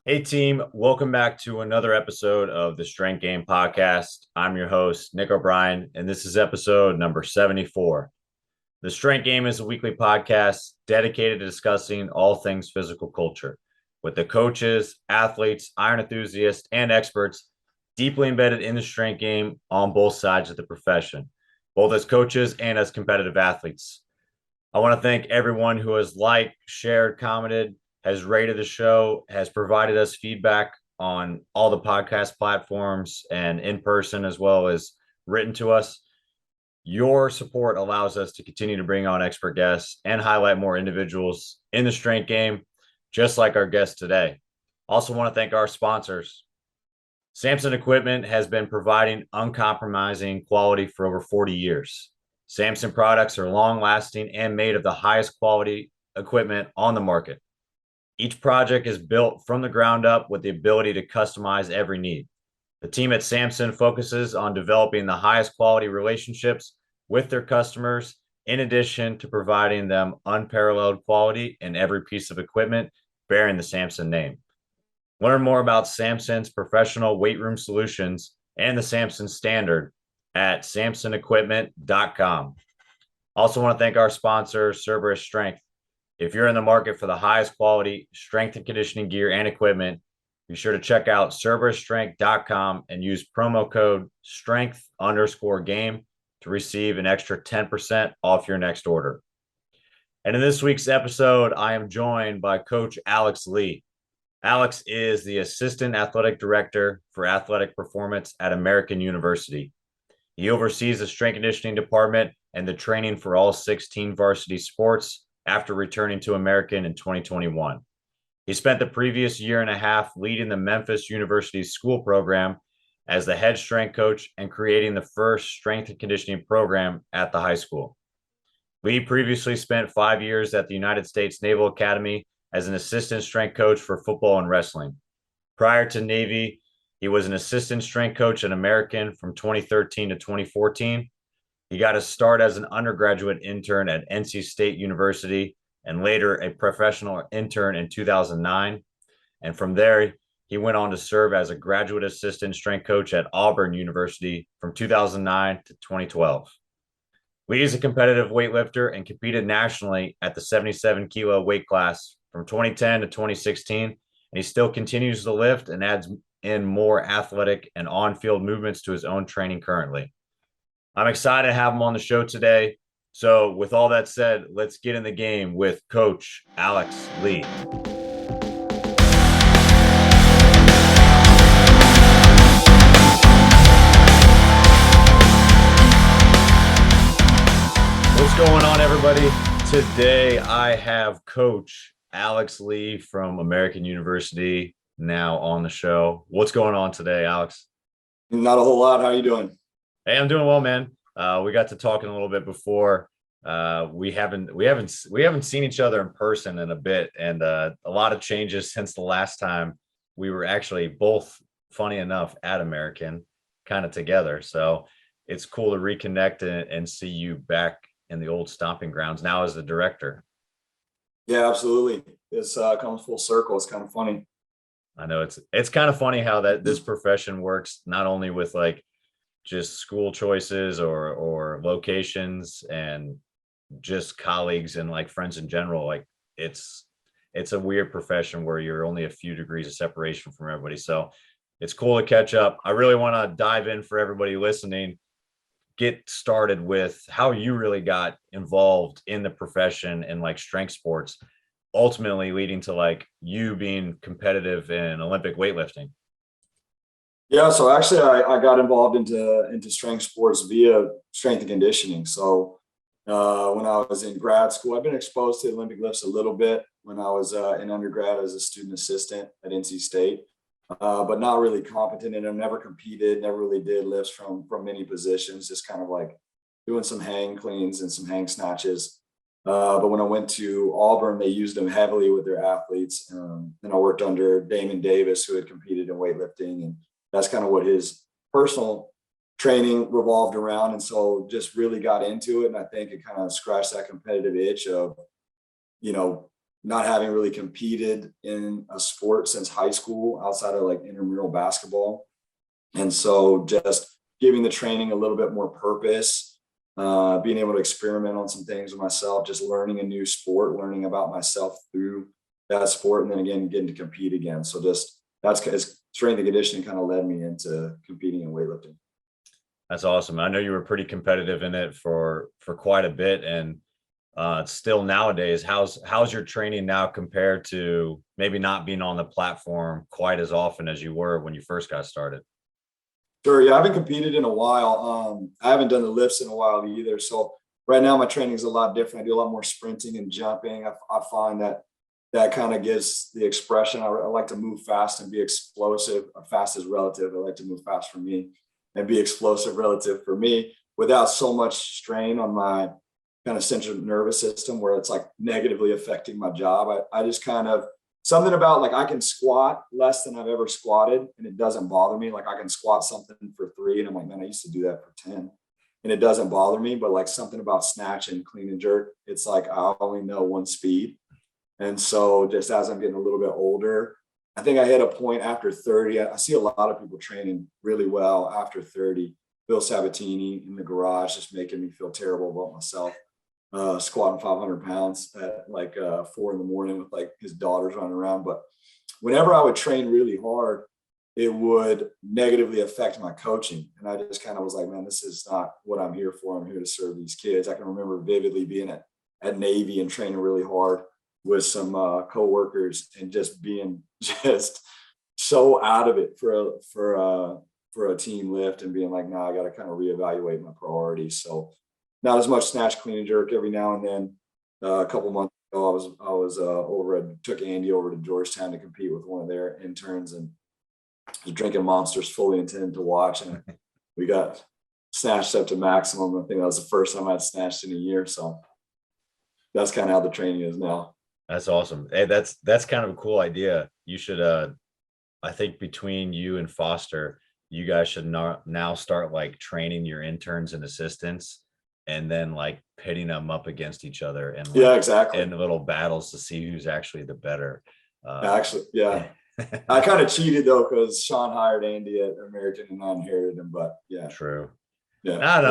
Hey team, welcome back to another episode of the Strength Game Podcast. I'm your host, Nick O'Brien, and this is episode number 74. The Strength Game is a weekly podcast dedicated to discussing all things physical culture with the coaches, athletes, iron enthusiasts, and experts deeply embedded in the strength game on both sides of the profession, both as coaches and as competitive athletes. I want to thank everyone who has liked, shared, commented, has rated the show, has provided us feedback on all the podcast platforms and in person, as well as written to us. Your support allows us to continue to bring on expert guests and highlight more individuals in the strength game, just like our guest today. Also, want to thank our sponsors. Samson Equipment has been providing uncompromising quality for over 40 years. Samson products are long lasting and made of the highest quality equipment on the market. Each project is built from the ground up with the ability to customize every need. The team at Samson focuses on developing the highest quality relationships with their customers, in addition to providing them unparalleled quality in every piece of equipment bearing the Samson name. Learn more about Samson's professional weight room solutions and the Samson standard at samsonequipment.com. Also want to thank our sponsor, Cerberus Strength. If you're in the market for the highest quality strength and conditioning gear and equipment, be sure to check out cerberusstrength.com and use promo code strength_game to receive an extra 10% off your next order. And in this week's episode, I am joined by Coach Alex Lee. Alex is the Assistant Athletic Director for Athletic Performance at American University. He oversees the strength conditioning department and the training for all 16 varsity sports after returning to American in 2021. He spent the previous year and a half leading the Memphis University School program as the head strength coach and creating the first strength and conditioning program at the high school. Lee previously spent 5 years at the United States Naval Academy as an assistant strength coach for football and wrestling. Prior to Navy, he was an assistant strength coach at American from 2013 to 2014. He got his start as an undergraduate intern at NC State University and later a professional intern in 2009. And from there, he went on to serve as a graduate assistant strength coach at Auburn University from 2009 to 2012. Lee is a competitive weightlifter and competed nationally at the 77 kilo weight class from 2010 to 2016, and he still continues to lift and adds in more athletic and on-field movements to his own training currently. I'm excited to have him on the show today. So with all that said, let's get in the game with Coach Alex Lee. What's going on, everybody? Today I have Coach Alex Lee from American University now on the show. What's going on today, Alex? Not a whole lot. How are you doing? Hey, I'm doing well, man. We got to talking a little bit before. We haven't seen each other in person in a bit, and a lot of changes since the last time we were actually both, funny enough, at American, kind of together. So it's cool to reconnect and see you back in the old stomping grounds now as the director. Yeah, absolutely. This comes full circle. It's kind of funny. I know it's kind of funny how this profession works, not only with like just school choices or locations and just colleagues and like friends in general. Like it's a weird profession where you're only a few degrees of separation from everybody. So it's cool to catch up. I really want to dive in for everybody listening, get started with how you really got involved in the profession and like strength sports, ultimately leading to like you being competitive in Olympic weightlifting. Yeah, so actually I got involved into strength sports via strength and conditioning. So when I was in grad school, I've been exposed to Olympic lifts a little bit when I was in undergrad as a student assistant at NC State, but not really competent in them. Never competed, never really did lifts from many positions, just kind of like doing some hang cleans and some hang snatches. But when I went to Auburn, they used them heavily with their athletes. And I worked under Damon Davis, who had competed in weightlifting, and that's kind of what his personal training revolved around. And so just really got into it. And I think it kind of scratched that competitive itch of, not having really competed in a sport since high school outside of like intramural basketball. And so just giving the training a little bit more purpose, being able to experiment on some things with myself, just learning a new sport, learning about myself through that sport, and then again, getting to compete again. So just that's strength and conditioning kind of led me into competing in weightlifting. That's awesome. I know you were pretty competitive in it for quite a bit, and still nowadays. How's your training now compared to maybe not being on the platform quite as often as you were when you first got started? Sure. Yeah, I haven't competed in a while. I haven't done the lifts in a while either. So right now my training is a lot different. I do a lot more sprinting and jumping. I find that kind of gives the expression. I like to move fast and be explosive. Fast is relative. I like to move fast for me and be explosive relative for me without so much strain on my kind of central nervous system where it's like negatively affecting my job. I just kind of something about like I can squat less than I've ever squatted and it doesn't bother me. Like I can squat something for 3 and I'm like, man, I used to do that for 10 and it doesn't bother me. But like something about snatch and clean and jerk, it's like I only know one speed. And so just as I'm getting a little bit older, I think I hit a point after 30. I see a lot of people training really well after 30. Bill Sabatini in the garage just making me feel terrible about myself. Squatting 500 pounds at like 4 a.m. with like his daughters running around. But whenever I would train really hard, it would negatively affect my coaching. And I just kind of was like, man, this is not what I'm here for. I'm here to serve these kids. I can remember vividly being at Navy and training really hard with some coworkers and just being just so out of it for a team lift and being like, nah, I got to kind of reevaluate my priorities. So not as much snatch, clean and jerk every now and then. A couple months ago, I was took Andy over to Georgetown to compete with one of their interns and was drinking monsters, fully intended to watch. And we got snatched up to maximum. I think that was the first time I'd snatched in a year. So that's kind of how the training is now. That's awesome. Hey, that's kind of a cool idea. You should, I think between you and Foster, you guys should now start like training your interns and assistants and then like pitting them up against each other and like, yeah, exactly. in little battles to see who's actually the better. Actually, yeah. I kind of cheated though because Sean hired Andy at American and I inherited him. But yeah, true. Yeah,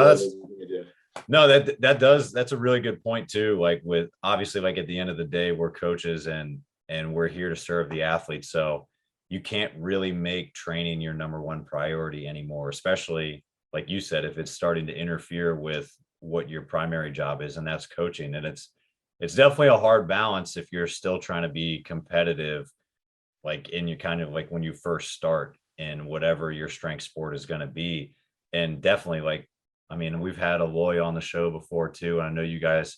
that's a really good point too. Like with obviously, like at the end of the day, we're coaches and we're here to serve the athletes. So you can't really make training your number one priority anymore, especially like you said, if it's starting to interfere with what your primary job is, and that's coaching. And it's definitely a hard balance if you're still trying to be competitive, like in your kind of like when you first start in whatever your strength sport is going to be. And definitely like, I mean, we've had Aloy on the show before too. And I know you guys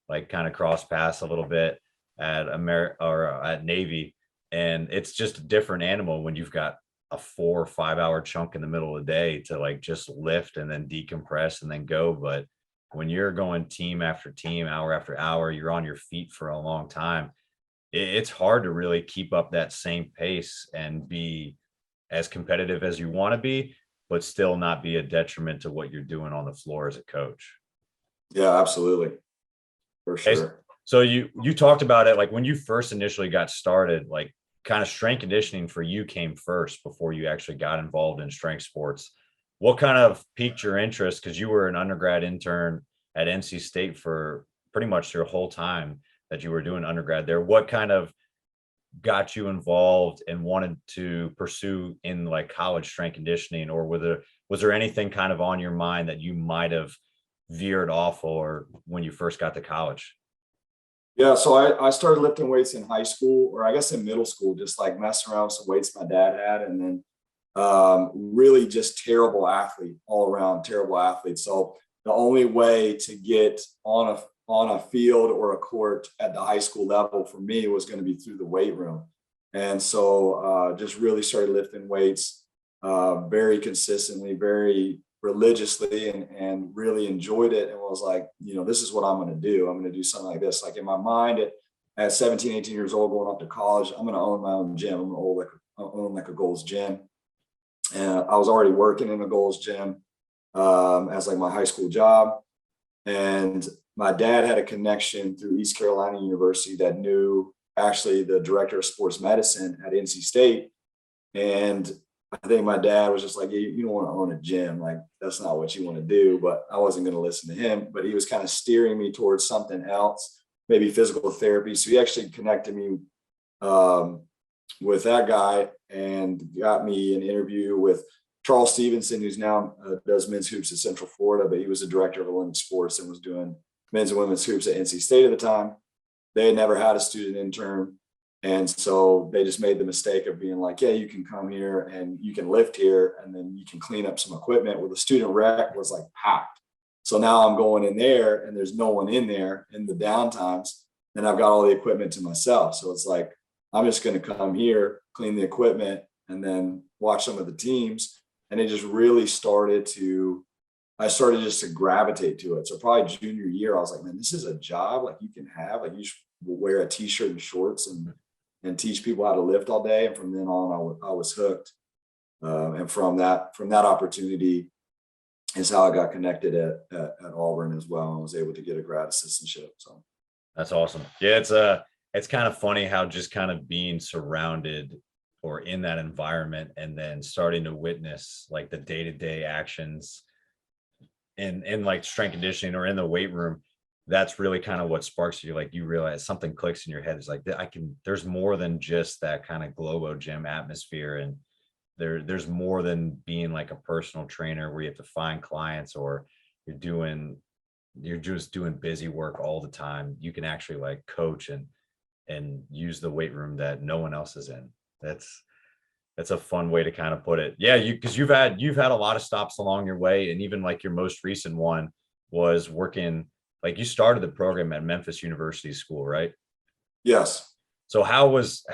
like kind of cross paths a little bit at at Navy. And it's just a different animal when you've got a 4 or 5 hour chunk in the middle of the day to like just lift and then decompress and then go. But when you're going team after team, hour after hour, you're on your feet for a long time. It's hard to really keep up that same pace and be as competitive as you want to be, but still not be a detriment to what you're doing on the floor as a coach. Yeah, absolutely. For sure. So you talked about it, like when you first initially got started, like kind of strength conditioning for you came first before you actually got involved in strength sports. What kind of piqued your interest? Because you were an undergrad intern at NC State for pretty much your whole time that you were doing undergrad there. What kind of got you involved and wanted to pursue in like college strength conditioning, or was there anything kind of on your mind that you might have veered off or when you first got to college? Yeah, so I started lifting weights in high school, or I guess in middle school, just like messing around with some weights my dad had, and then really just terrible athlete all around, terrible athlete. So the only way to get on a field or a court at the high school level for me was going to be through the weight room. And so just really started lifting weights very consistently, very religiously, and really enjoyed it, and was like, this is what I'm going to do. I'm going to do something like this. Like in my mind at 17, 18 years old, going up to college, I'm going to own my own gym. I'm going to own like a Gold's Gym. And I was already working in a Gold's Gym as like my high school job. And my dad had a connection through East Carolina University that knew actually the director of sports medicine at NC State. And I think my dad was just like, yeah, you don't want to own a gym. Like, that's not what you want to do. But I wasn't going to listen to him. But he was kind of steering me towards something else, maybe physical therapy. So he actually connected me with that guy and got me an interview with Charles Stevenson, who's now does men's hoops at Central Florida, but he was the director of Olympic sports and was doing men's and women's hoops at NC State at the time. They had never had a student intern. And so they just made the mistake of being like, yeah, you can come here and you can lift here and then you can clean up some equipment. Well, the student rec was like packed. So now I'm going in there and there's no one in there in the downtimes. And I've got all the equipment to myself. So it's like, I'm just going to come here, clean the equipment, and then watch some of the teams. And it just really I started just to gravitate to it. So probably junior year, I was like, man, this is a job like you can have. Like you should wear a t-shirt and shorts and teach people how to lift all day. And from then on, I was hooked. And from that opportunity is how I got connected at Auburn as well. And was able to get a grad assistantship. So That's awesome. Yeah, it's kind of funny how just kind of being surrounded or in that environment and then starting to witness like the day-to-day actions in like strength conditioning or in the weight room. That's really kind of what sparks you. Like you realize something clicks in your head. It's like there's more than just that kind of Globo gym atmosphere. And there's more than being like a personal trainer where you have to find clients or you're just doing busy work all the time. You can actually like coach and use the weight room that no one else is in. That's a fun way to kind of put it. Yeah, because you've had a lot of stops along your way. And even like your most recent one was working, like you started the program at Memphis University School, right? yes. So how was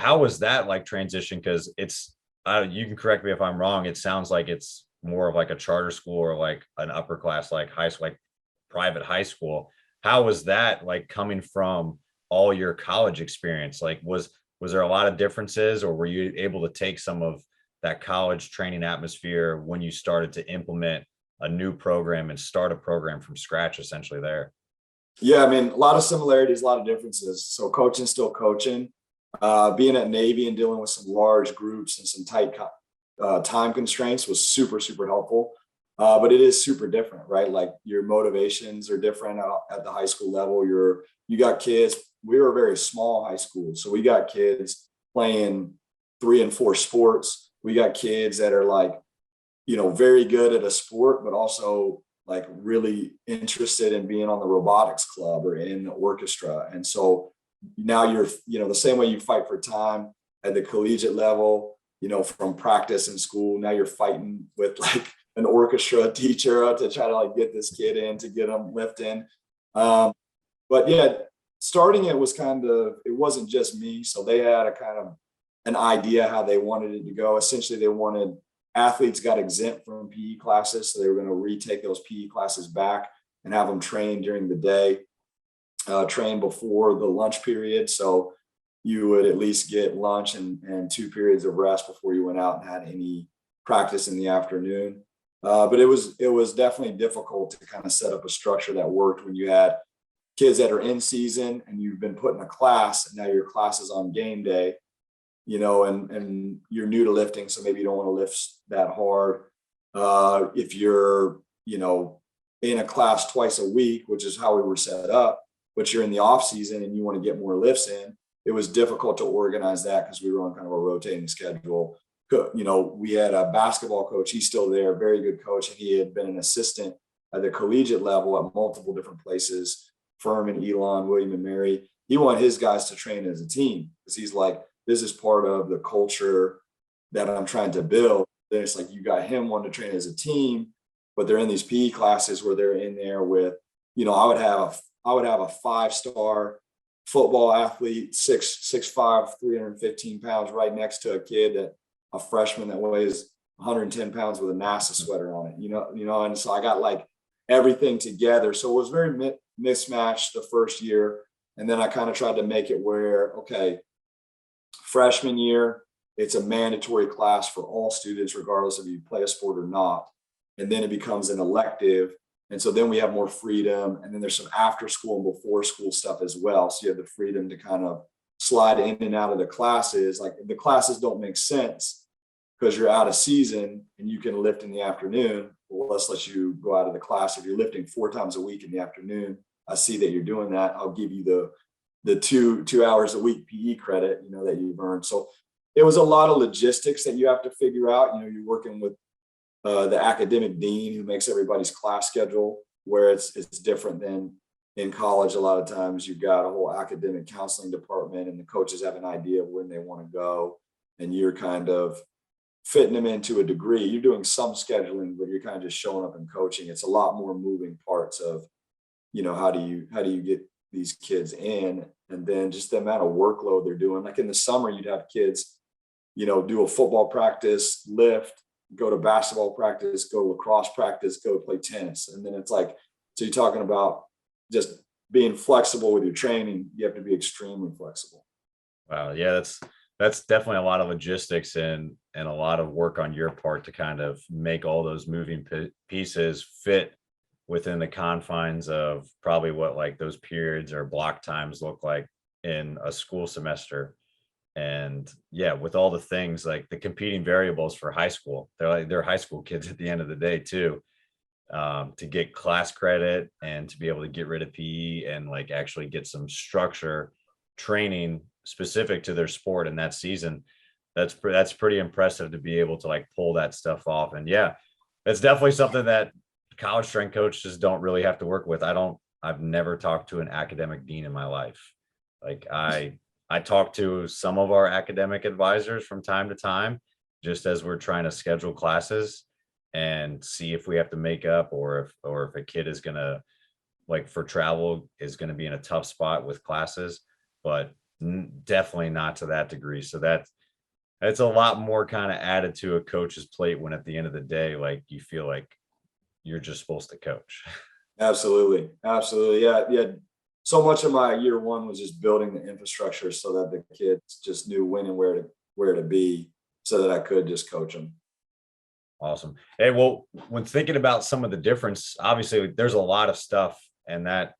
that like transition? Because it's you can correct me if I'm wrong. It sounds like it's more of like a charter school or like an upper class, like high school, like private high school. How was that like coming from all your college experience? Like was there a lot of differences, or were you able to take some of that college training atmosphere when you started to implement a new program and start a program from scratch essentially there? Yeah, I mean, a lot of similarities, a lot of differences. So coaching, still coaching. Being at Navy and dealing with some large groups and some tight time constraints was super, super helpful. But it is super different, right? Like your motivations are different at the high school level. You got kids. We were a very small high school, so we got kids playing 3 and 4 sports. We got kids that are like, very good at a sport, but also like really interested in being on the robotics club or in the orchestra. And so now you're, the same way you fight for time at the collegiate level, from practice in school, now you're fighting with like an orchestra teacher to try to like get this kid in to get them lifting. But yeah, starting it wasn't just me. So they had a kind of an idea how they wanted it to go. Essentially, they wanted athletes got exempt from PE classes. So they were going to retake those PE classes back and have them train during the day, train before the lunch period. So you would at least get lunch and 2 periods of rest before you went out and had any practice in the afternoon. But it was definitely difficult to kind of set up a structure that worked when you had kids that are in season and you've been put in a class and now your class is on game day, and you're new to lifting. So maybe you don't want to lift that hard. If you're, in a class twice a week, which is how we were set up, but you're in the off season and you want to get more lifts in, it was difficult to organize that because we were on kind of a rotating schedule. We had a basketball coach. He's still there, very good coach. And he had been an assistant at the collegiate level at multiple different places, Furman, Elon, William and Mary. He wanted his guys to train as a team because he's like, this is part of the culture that I'm trying to build. Then it's like, you got him wanting to train as a team, but they're in these PE classes where they're in there with, I would have a 5-star football athlete, 6'5", 315 pounds, right next to a freshman that weighs 110 pounds with a NASA sweater on it, and so I got like everything together. So it was very mismatched the first year. And then I kind of tried to make it where, okay, freshman year, it's a mandatory class for all students, regardless if you play a sport or not. And then it becomes an elective And so then we have more freedom. And then there's some after school and before school stuff as well. So you have the freedom to kind of slide in and out of the classes. Like if the classes don't make sense because you're out of season and you can lift in the afternoon, well, let's let you go out of the class. If you're lifting 4 times a week in the afternoon, I see that you're doing that. I'll give you the 2 hours a week PE credit, that you've earned. So it was a lot of logistics that you have to figure out. You're working with the academic dean who makes everybody's class schedule, where it's different than in college. A lot of times you've got a whole academic counseling department and the coaches have an idea of when they want to go, and you're kind of fitting them into a degree. You're doing some scheduling, but you're kind of just showing up and coaching. It's a lot more moving parts of, how do you get these kids in, and then just the amount of workload they're doing. Like in the summer, you'd have kids, do a football practice, lift, go to basketball practice, go to lacrosse practice, go play tennis. And then it's like, so you're talking about just being flexible with your training. You have to be extremely flexible. Wow. Yeah, that's definitely a lot of logistics and a lot of work on your part to kind of make all those moving pieces fit within the confines of probably what like those periods or block times look like in a school semester. And yeah, with all the things like the competing variables for high school, they're high school kids at the end of the day too, to get class credit and to be able to get rid of PE and like actually get some structure training specific to their sport in that season. That's pretty impressive to be able to like pull that stuff off. And yeah, that's definitely something that college strength coaches don't really have to work with. I've never talked to an academic dean in my life. Like I talk to some of our academic advisors from time to time, just as we're trying to schedule classes and see if we have to make up or if a kid is going to like for travel is going to be in a tough spot with classes, but definitely not to that degree. So that's a lot more kind of added to a coach's plate when at the end of the day, like you feel like you're just supposed to coach. Absolutely. Yeah. Yeah. So much of my year one was just building the infrastructure so that the kids just knew when and where to be so that I could just coach them. Awesome. Hey, well, when thinking about some of the difference, obviously there's a lot of stuff and that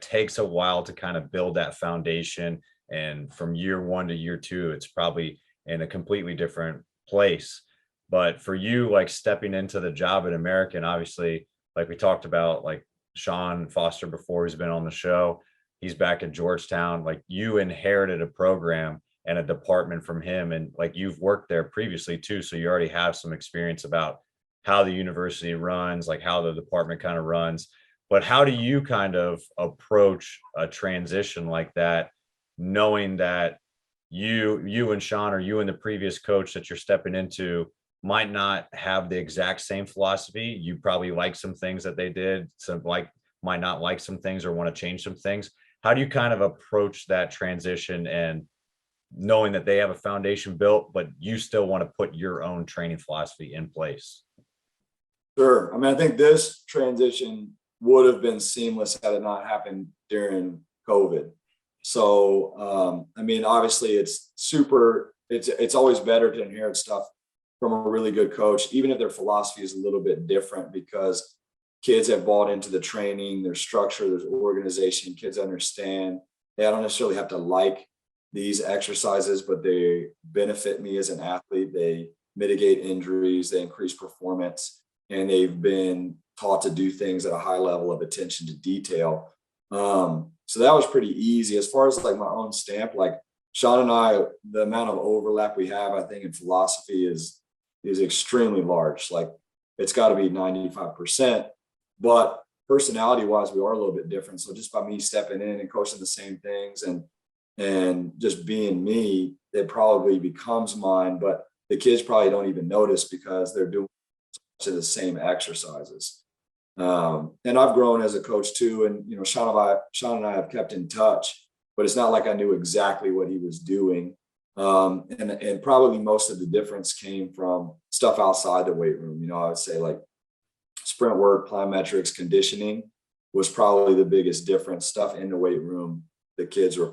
takes a while to kind of build that foundation. And from year one to year two, it's probably in a completely different place. But for you, like stepping into the job at American, obviously, like we talked about, like Sean Foster before, he's been on the show. He's back at Georgetown. Like you inherited a program and a department from him. And like you've worked there previously too. So you already have some experience about how the university runs, like how the department kind of runs. But how do you kind of approach a transition like that, knowing that you and Sean or you and the previous coach that you're stepping into might not have the exact same philosophy. You probably like some things that they did, some like might not like some things or want to change some things. How do you kind of approach that transition and knowing that they have a foundation built, but you still want to put your own training philosophy in place? Sure. I mean, I think this transition would have been seamless had it not happened during COVID. So, I mean, obviously it's always better to inherit stuff from a really good coach, even if their philosophy is a little bit different, because kids have bought into the training, there's structure, there's organization, kids understand. They don't necessarily have to like these exercises, but they benefit me as an athlete. They mitigate injuries, they increase performance, and they've been taught to do things at a high level of attention to detail. So that was pretty easy. As far as like my own stamp, like Sean and I, the amount of overlap we have, I think in philosophy is extremely large. Like it's got to be 95%, but personality wise, we are a little bit different. So just by me stepping in and coaching the same things and just being me, it probably becomes mine, but the kids probably don't even notice because they're doing so much of the same exercises. And I've grown as a coach too. And, Sean and I have kept in touch, but it's not like I knew exactly what he was doing. And probably most of the difference came from stuff outside the weight room. I would say like sprint work, plyometrics, conditioning was probably the biggest difference. Stuff in the weight room, the kids were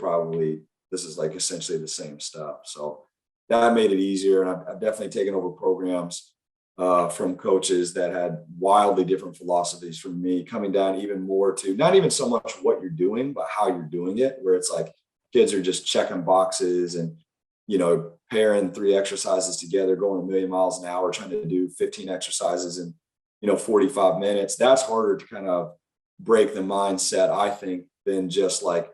this is like essentially the same stuff. So that made it easier. And I've definitely taken over programs from coaches that had wildly different philosophies from me, coming down even more to not even so much what you're doing, but how you're doing it, where it's like kids are just checking boxes and, pairing 3 exercises together, going a million miles an hour, trying to do 15 exercises in, 45 minutes. That's harder to kind of break the mindset, I think, than just like,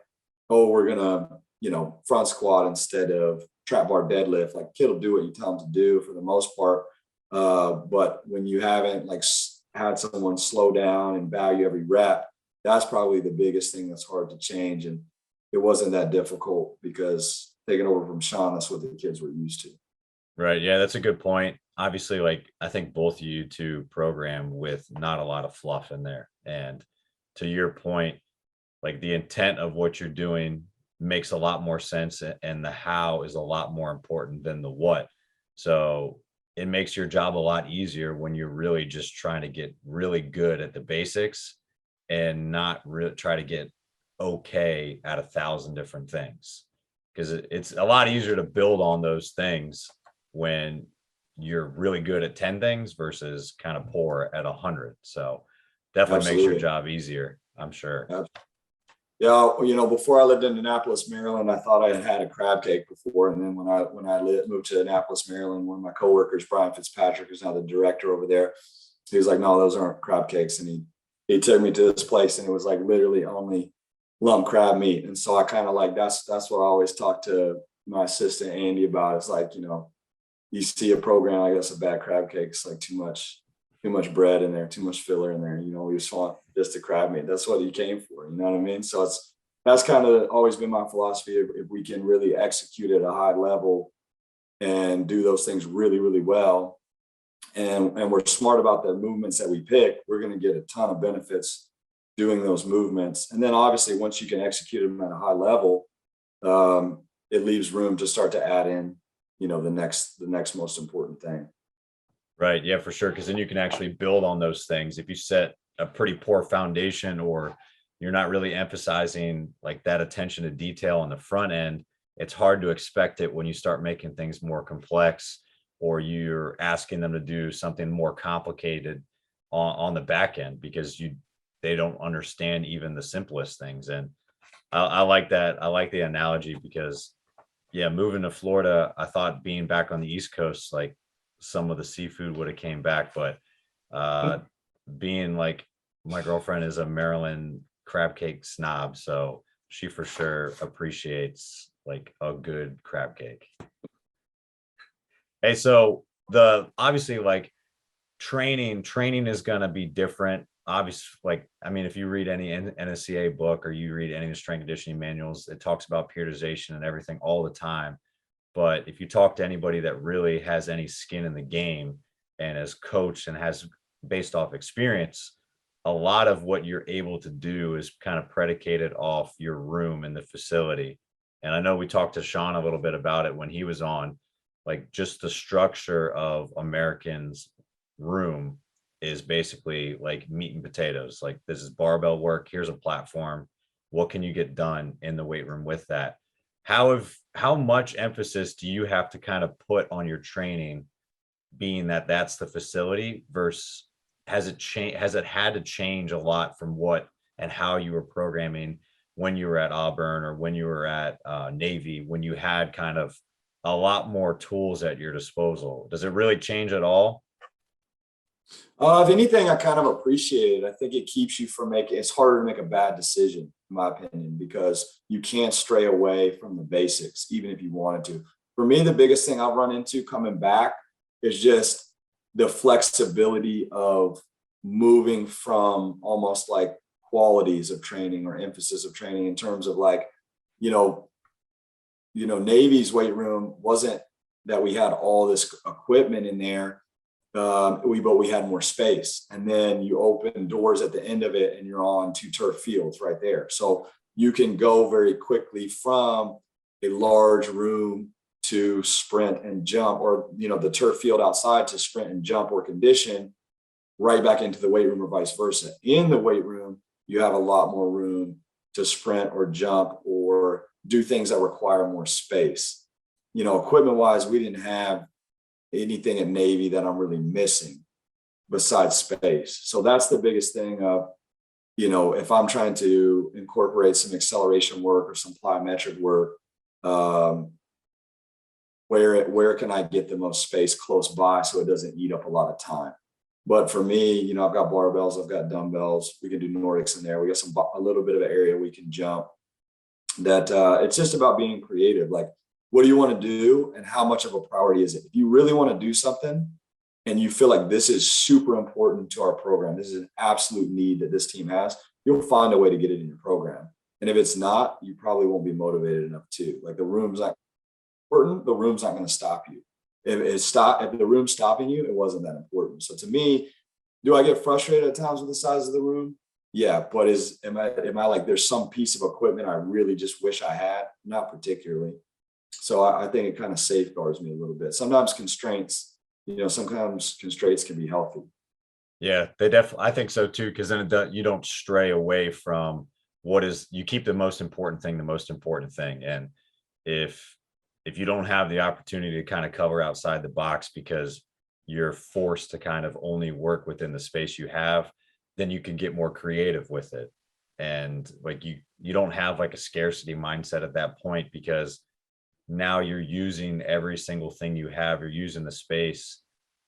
oh, we're going to, front squat instead of trap bar deadlift. Like, kid will do what you tell them to do for the most part. But when you haven't had someone slow down and value every rep, that's probably the biggest thing that's hard to change. And it wasn't that difficult because taking over from Sean, that's what the kids were used to. Right. Yeah, that's a good point. Obviously, like I think both of you two program with not a lot of fluff in there. And to your point, like the intent of what you're doing makes a lot more sense, and the how is a lot more important than the what. So it makes your job a lot easier when you're really just trying to get really good at the basics and not really try to get okay at 1,000 different things, because it's a lot easier to build on those things when you're really good at 10 things versus kind of poor at 100. So definitely makes your Absolutely. job easier, I'm sure. Yeah, before I lived in Annapolis, Maryland, I thought I had had a crab cake before, and then moved to Annapolis, Maryland, one of my coworkers, Brian Fitzpatrick, who's now the director over there, he was like, "No, those aren't crab cakes," and he took me to this place, and it was like literally only lump crab meat, and so I kind of like that's what I always talk to my assistant Andy about. It's like, you see a program, I guess a bad crab cake, it's like too much bread in there, too much filler in there. We just want just the crab meat. That's what you came for. You know what I mean? So that's kind of always been my philosophy. If we can really execute at a high level and do those things really, really well, and we're smart about the movements that we pick, we're going to get a ton of benefits doing those movements. And then obviously, once you can execute them at a high level, it leaves room to start to add in, the next most important thing. Right. Yeah, for sure. Because then you can actually build on those things. If you set a pretty poor foundation, or you're not really emphasizing like that attention to detail on the front end, it's hard to expect it when you start making things more complex, or you're asking them to do something more complicated on the back end, because they don't understand even the simplest things. And I like that. I like the analogy because, yeah, moving to Florida, I thought being back on the East Coast, like some of the seafood would have came back, but being like, my girlfriend is a Maryland crab cake snob, so she for sure appreciates like a good crab cake. Hey, so the obviously like training is going to be different. Obviously, like, I mean, if you read any NSCA book or you read any of the strength conditioning manuals, it talks about periodization and everything all the time. But if you talk to anybody that really has any skin in the game and has coached and has based off experience, a lot of what you're able to do is kind of predicated off your room in the facility. And I know we talked to Sean a little bit about it when he was on, like just the structure of Americans' room is basically like meat and potatoes. Like, this is barbell work. Here's a platform. What can you get done in the weight room with that? How much emphasis do you have to kind of put on your training, being that that's the facility, versus has it had to change a lot from what and how you were programming when you were at Auburn or when you were at Navy, when you had kind of a lot more tools at your disposal? Does it really change at all? If anything, I kind of appreciate it. I think it keeps you from it's harder to make a bad decision, in my opinion, because you can't stray away from the basics, even if you wanted to. For me, the biggest thing I've run into coming back is just the flexibility of moving from almost like qualities of training or emphasis of training, in terms of like, you know, Navy's weight room wasn't that we had all this equipment in there. But we had more space, and then you open doors at the end of it and you're on 2 turf fields right there. So you can go very quickly from a large room to sprint and jump, or, the turf field outside to sprint and jump or condition, right back into the weight room, or vice versa. In the weight room, you have a lot more room to sprint or jump or do things that require more space. Equipment wise, we didn't have anything at Navy that I'm really missing besides space. So that's the biggest thing of, if I'm trying to incorporate some acceleration work or some plyometric work, where can I get the most space close by so it doesn't eat up a lot of time? But for me, I've got barbells, I've got dumbbells. We can do Nordics in there. We got a little bit of an area we can jump. That it's just about being creative. Like, what do you want to do, and how much of a priority is it? If you really want to do something, and you feel like this is super important to our program, this is an absolute need that this team has, you'll find a way to get it in your program. And if it's not, you probably won't be motivated enough too. Like, the room's not important, the room's not going to stop you. If the room's stopping you, it wasn't that important. So to me, do I get frustrated at times with the size of the room? Yeah, but am I like, there's some piece of equipment I really just wish I had? Not particularly. So I think it kind of safeguards me a little bit. Sometimes constraints can be healthy. Yeah, they definitely, I think so too, because then you don't stray away from you keep the most important thing. And if you don't have the opportunity to kind of cover outside the box because you're forced to kind of only work within the space you have, then you can get more creative with it. And like, you don't have like a scarcity mindset at that point, because now you're using every single thing you have. You're using the space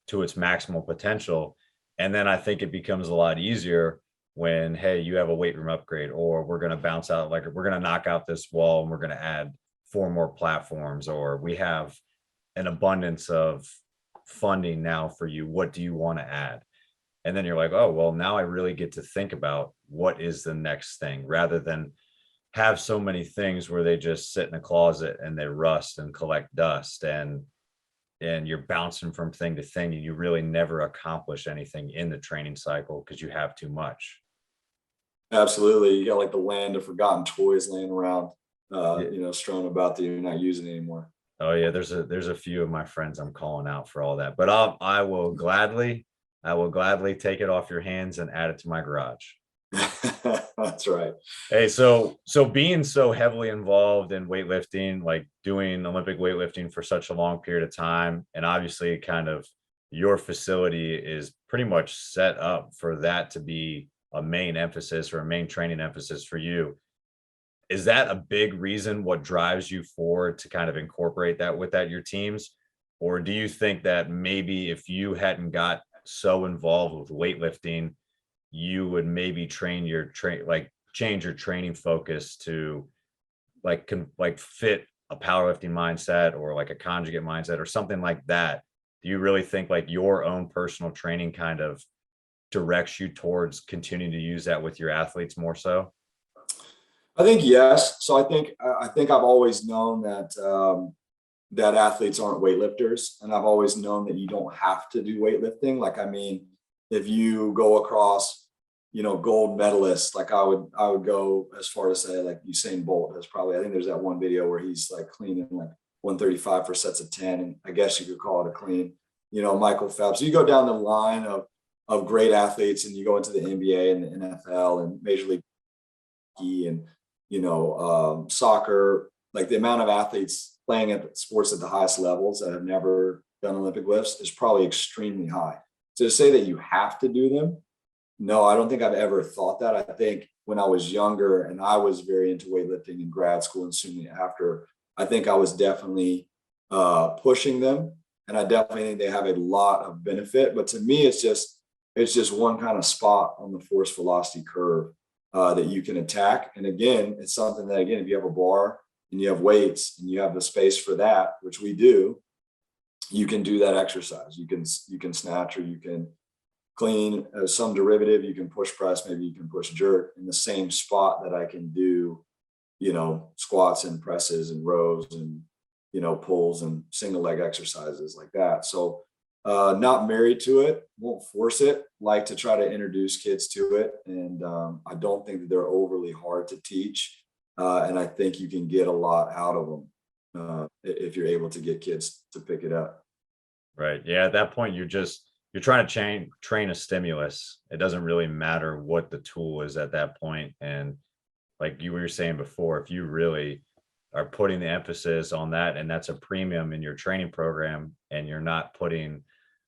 to its maximal potential. And then I think it becomes a lot easier when, hey, you have a weight room upgrade, or we're going to bounce out, like we're going to knock out this wall and we're going to add 4 more platforms, or we have an abundance of funding now for you. What do you want to add? And then you're like, oh, well, now I really get to think about what is the next thing, rather than have so many things where they just sit in a closet and they rust and collect dust, and you're bouncing from thing to thing, and you really never accomplish anything in the training cycle because you have too much. Absolutely. You got like the land of forgotten toys laying around, Yeah. strewn about that you're not using anymore. Oh yeah, there's a few of my friends I'm calling out for all that, but I will gladly take it off your hands and add it to my garage. That's right. Hey, so being so heavily involved in weightlifting, like doing Olympic weightlifting for such a long period of time, and obviously kind of your facility is pretty much set up for that to be a main emphasis, or a main training emphasis for you. Is that a big reason what drives you forward to kind of incorporate that with your teams? Or do you think that maybe if you hadn't got so involved with weightlifting, you would maybe change your training focus to like fit a powerlifting mindset, or like a conjugate mindset or something like that? Do you really think like your own personal training kind of directs you towards continuing to use that with your athletes more so? I think yes. So I think I've always known that that athletes aren't weightlifters, and I've always known that you don't have to do weightlifting. Like, I mean, if you go across, gold medalists, like I would go as far as say like Usain Bolt. There's probably, I think there's that one video where he's like cleaning like 135 for sets of 10, and I guess you could call it a clean. Michael Phelps. You go down the line of great athletes, and you go into the NBA and the NFL and Major League Hockey and soccer. Like, the amount of athletes playing at sports at the highest levels that have never done Olympic lifts is probably extremely high. So to say that you have to do them, no, I don't think I've ever thought that. I think when I was younger and I was very into weightlifting in grad school and soon after, I think I was definitely pushing them, and I definitely think they have a lot of benefit. But to me, it's just one kind of spot on the force velocity curve that you can attack. And again, it's something that, again, if you have a bar and you have weights and you have the space for that, which we do, you can do that exercise. You can snatch, or you can clean, some derivative. You can push press, maybe you can push jerk in the same spot that I can do, squats and presses and rows and, pulls and single leg exercises like that. So not married to it, won't force it, like to try to introduce kids to it. And I don't think that they're overly hard to teach. And I think you can get a lot out of them if you're able to get kids to pick it up. Right. Yeah. At that point, you're trying to train a stimulus. It doesn't really matter what the tool is at that point. And like you were saying before, if you really are putting the emphasis on that, and that's a premium in your training program, and you're not putting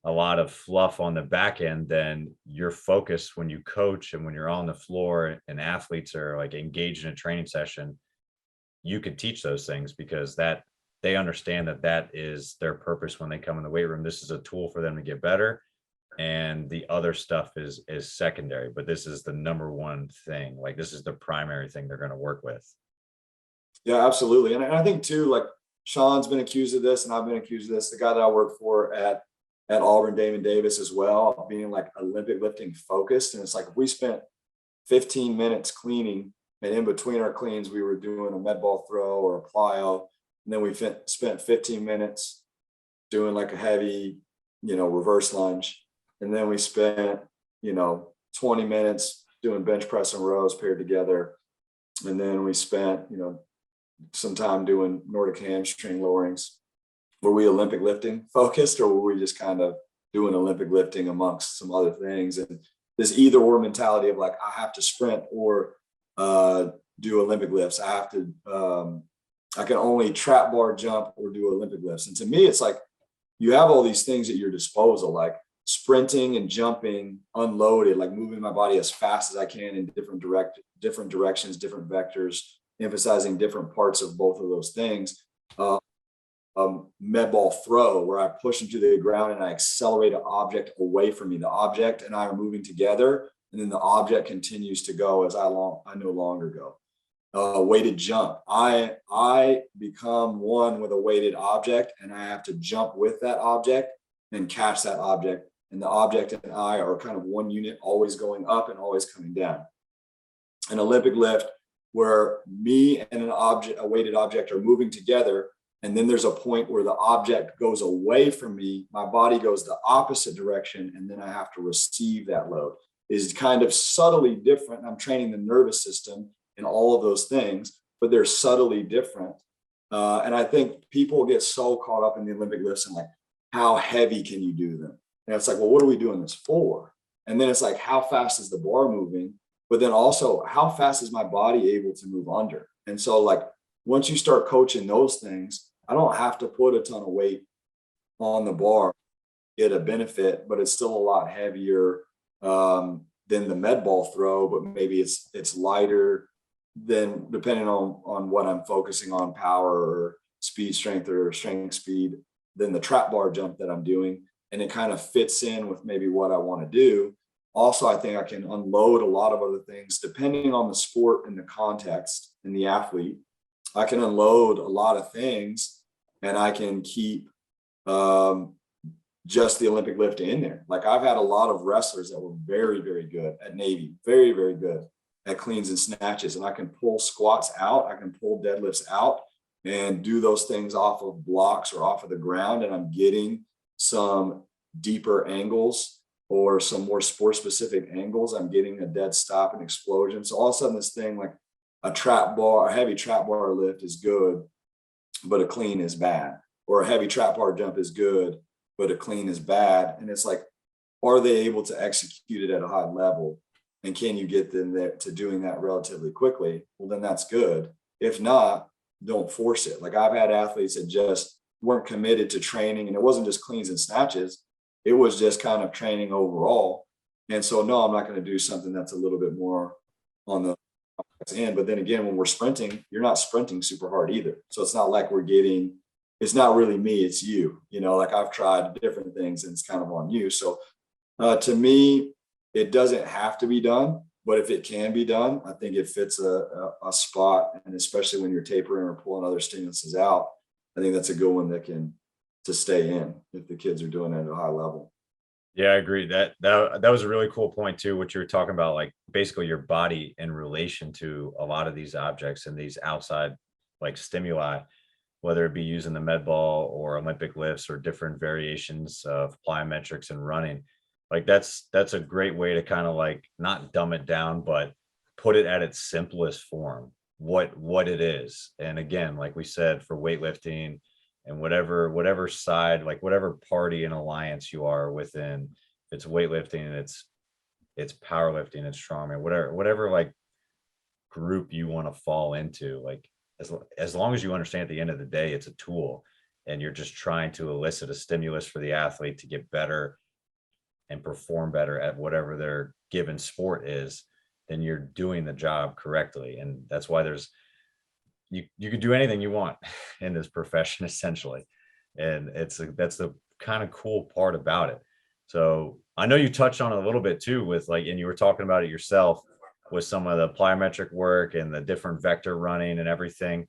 a lot of fluff on the back end, then you're focused when you coach and when you're on the floor and athletes are like engaged in a training session, you could teach those things because that they understand that that is their purpose when they come in the weight room. This is a tool for them to get better, and the other stuff is secondary, but this is the number one thing. Like, this is the primary thing they're going to work with. Yeah, absolutely. And I think too, like Sean's been accused of this and I've been accused of this. The guy that I work for at Auburn, Damon Davis as well, being like Olympic lifting focused. And it's like if we spent 15 minutes cleaning, and in between our cleans, we were doing a med ball throw or a plyo. And then we spent 15 minutes doing like a heavy, reverse lunge. And then we spent, 20 minutes doing bench press and rows paired together. And then we spent, some time doing Nordic hamstring lowerings. Were we Olympic lifting focused, or were we just kind of doing Olympic lifting amongst some other things? And this either or mentality of like, I have to sprint or do Olympic lifts. I have to, I can only trap bar jump or do Olympic lifts. And to me, it's like you have all these things at your disposal, like sprinting and jumping unloaded, like moving my body as fast as I can in different directions, different vectors, emphasizing different parts of both of those things. Med ball throw, where I push into the ground and I accelerate an object away from me. The object and I are moving together, and then the object continues to go as I no longer go. Weighted jump. I become one with a weighted object, and I have to jump with that object and catch that object. And the object and I are kind of one unit, always going up and always coming down. An Olympic lift, where me and a weighted object are moving together, and then there's a point where the object goes away from me, my body goes the opposite direction, and then I have to receive that load. Is kind of subtly different. I'm training the nervous system and all of those things, but they're subtly different. And I think people get so caught up in the Olympic lifts and like, how heavy can you do them? And it's like, well, what are we doing this for? And then it's like, how fast is the bar moving? But then also, how fast is my body able to move under? And so like, once you start coaching those things, I don't have to put a ton of weight on the bar, get a benefit, but it's still a lot heavier than the med ball throw, but maybe it's lighter than, depending on what I'm focusing on, power or speed strength or strength speed, than the trap bar jump that I'm doing. And it kind of fits in with maybe what I want to do. Also, I think I can unload a lot of other things depending on the sport and the context and the athlete. I can unload a lot of things, and I can keep just the Olympic lift in there. Like, I've had a lot of wrestlers that were very, very good at Navy, very, very good at cleans and snatches. And I can pull squats out, I can pull deadlifts out and do those things off of blocks or off of the ground. And I'm getting some deeper angles or some more sport specific angles. I'm getting a dead stop and explosion. So all of a sudden this thing, like a heavy trap bar lift is good, but a clean is bad. Or a heavy trap bar jump is good, but a clean is bad. And it's like, are they able to execute it at a high level? And can you get them there to doing that relatively quickly? Well, then that's good. If not, don't force it. Like, I've had athletes that just weren't committed to training, and it wasn't just cleans and snatches. It was just kind of training overall. And so, no, I'm not going to do something that's a little bit more on the end. But then again, when we're sprinting, you're not sprinting super hard either. So it's not like it's not really me, it's you, like I've tried different things and it's kind of on you. So to me, it doesn't have to be done, but if it can be done, I think it fits a spot. And especially when you're tapering or pulling other stimuluses out, I think that's a good one to stay in if the kids are doing it at a high level. Yeah, I agree. That was a really cool point too, what you were talking about, like basically your body in relation to a lot of these objects and these outside like stimuli, whether it be using the med ball or Olympic lifts or different variations of plyometrics and running. Like that's a great way to kind of like not dumb it down, but put it at its simplest form, what it is. And again, like we said, for weightlifting and whatever side, like whatever party and alliance you are within, if it's weightlifting, it's powerlifting, it's strongman, whatever like group you want to fall into, like as long as you understand at the end of the day, it's a tool and you're just trying to elicit a stimulus for the athlete to get better and perform better at whatever their given sport is, then you're doing the job correctly. And that's why you can do anything you want in this profession, essentially. And that's the kind of cool part about it. So I know you touched on it a little bit too with like, and you were talking about it yourself with some of the plyometric work and the different vector running and everything.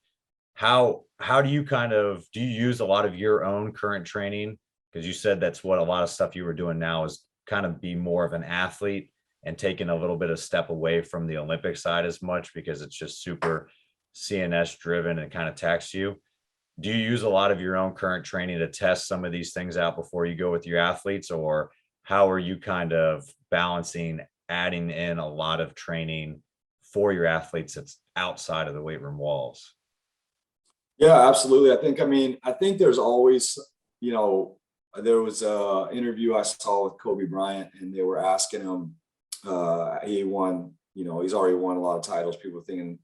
How do you do you use a lot of your own current training? Because you said that's what a lot of stuff you were doing now is kind of be more of an athlete and taking a little bit of step away from the Olympic side as much because it's just super CNS driven and kind of tax you. Do you use a lot of your own current training to test some of these things out before you go with your athletes, or how are you kind of balancing adding in a lot of training for your athletes that's outside of the weight room walls? Yeah, absolutely. I think there's always, there was a interview I saw with Kobe Bryant, and they were asking him, he won, he's already won a lot of titles. People thinking,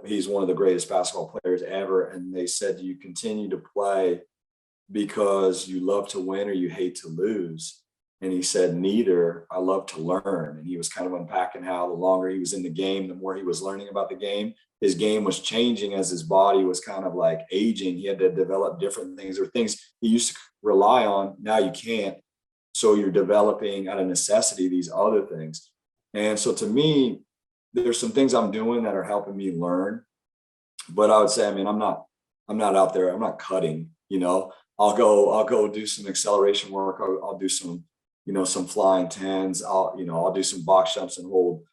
he's one of the greatest basketball players ever. And they said, do you continue to play because you love to win or you hate to lose? And he said, neither. I love to learn. And he was kind of unpacking how the longer he was in the game, the more he was learning about the game. His game was changing as his body was kind of like aging. He had to develop different things, or things he used to rely on. Now you can't. So you're developing out of necessity these other things. And so to me, there's some things I'm doing that are helping me learn. But I would say, I'm not out there. I'm not cutting, I'll go do some acceleration work. I'll do some, some flying tens. I'll do some box jumps and hold,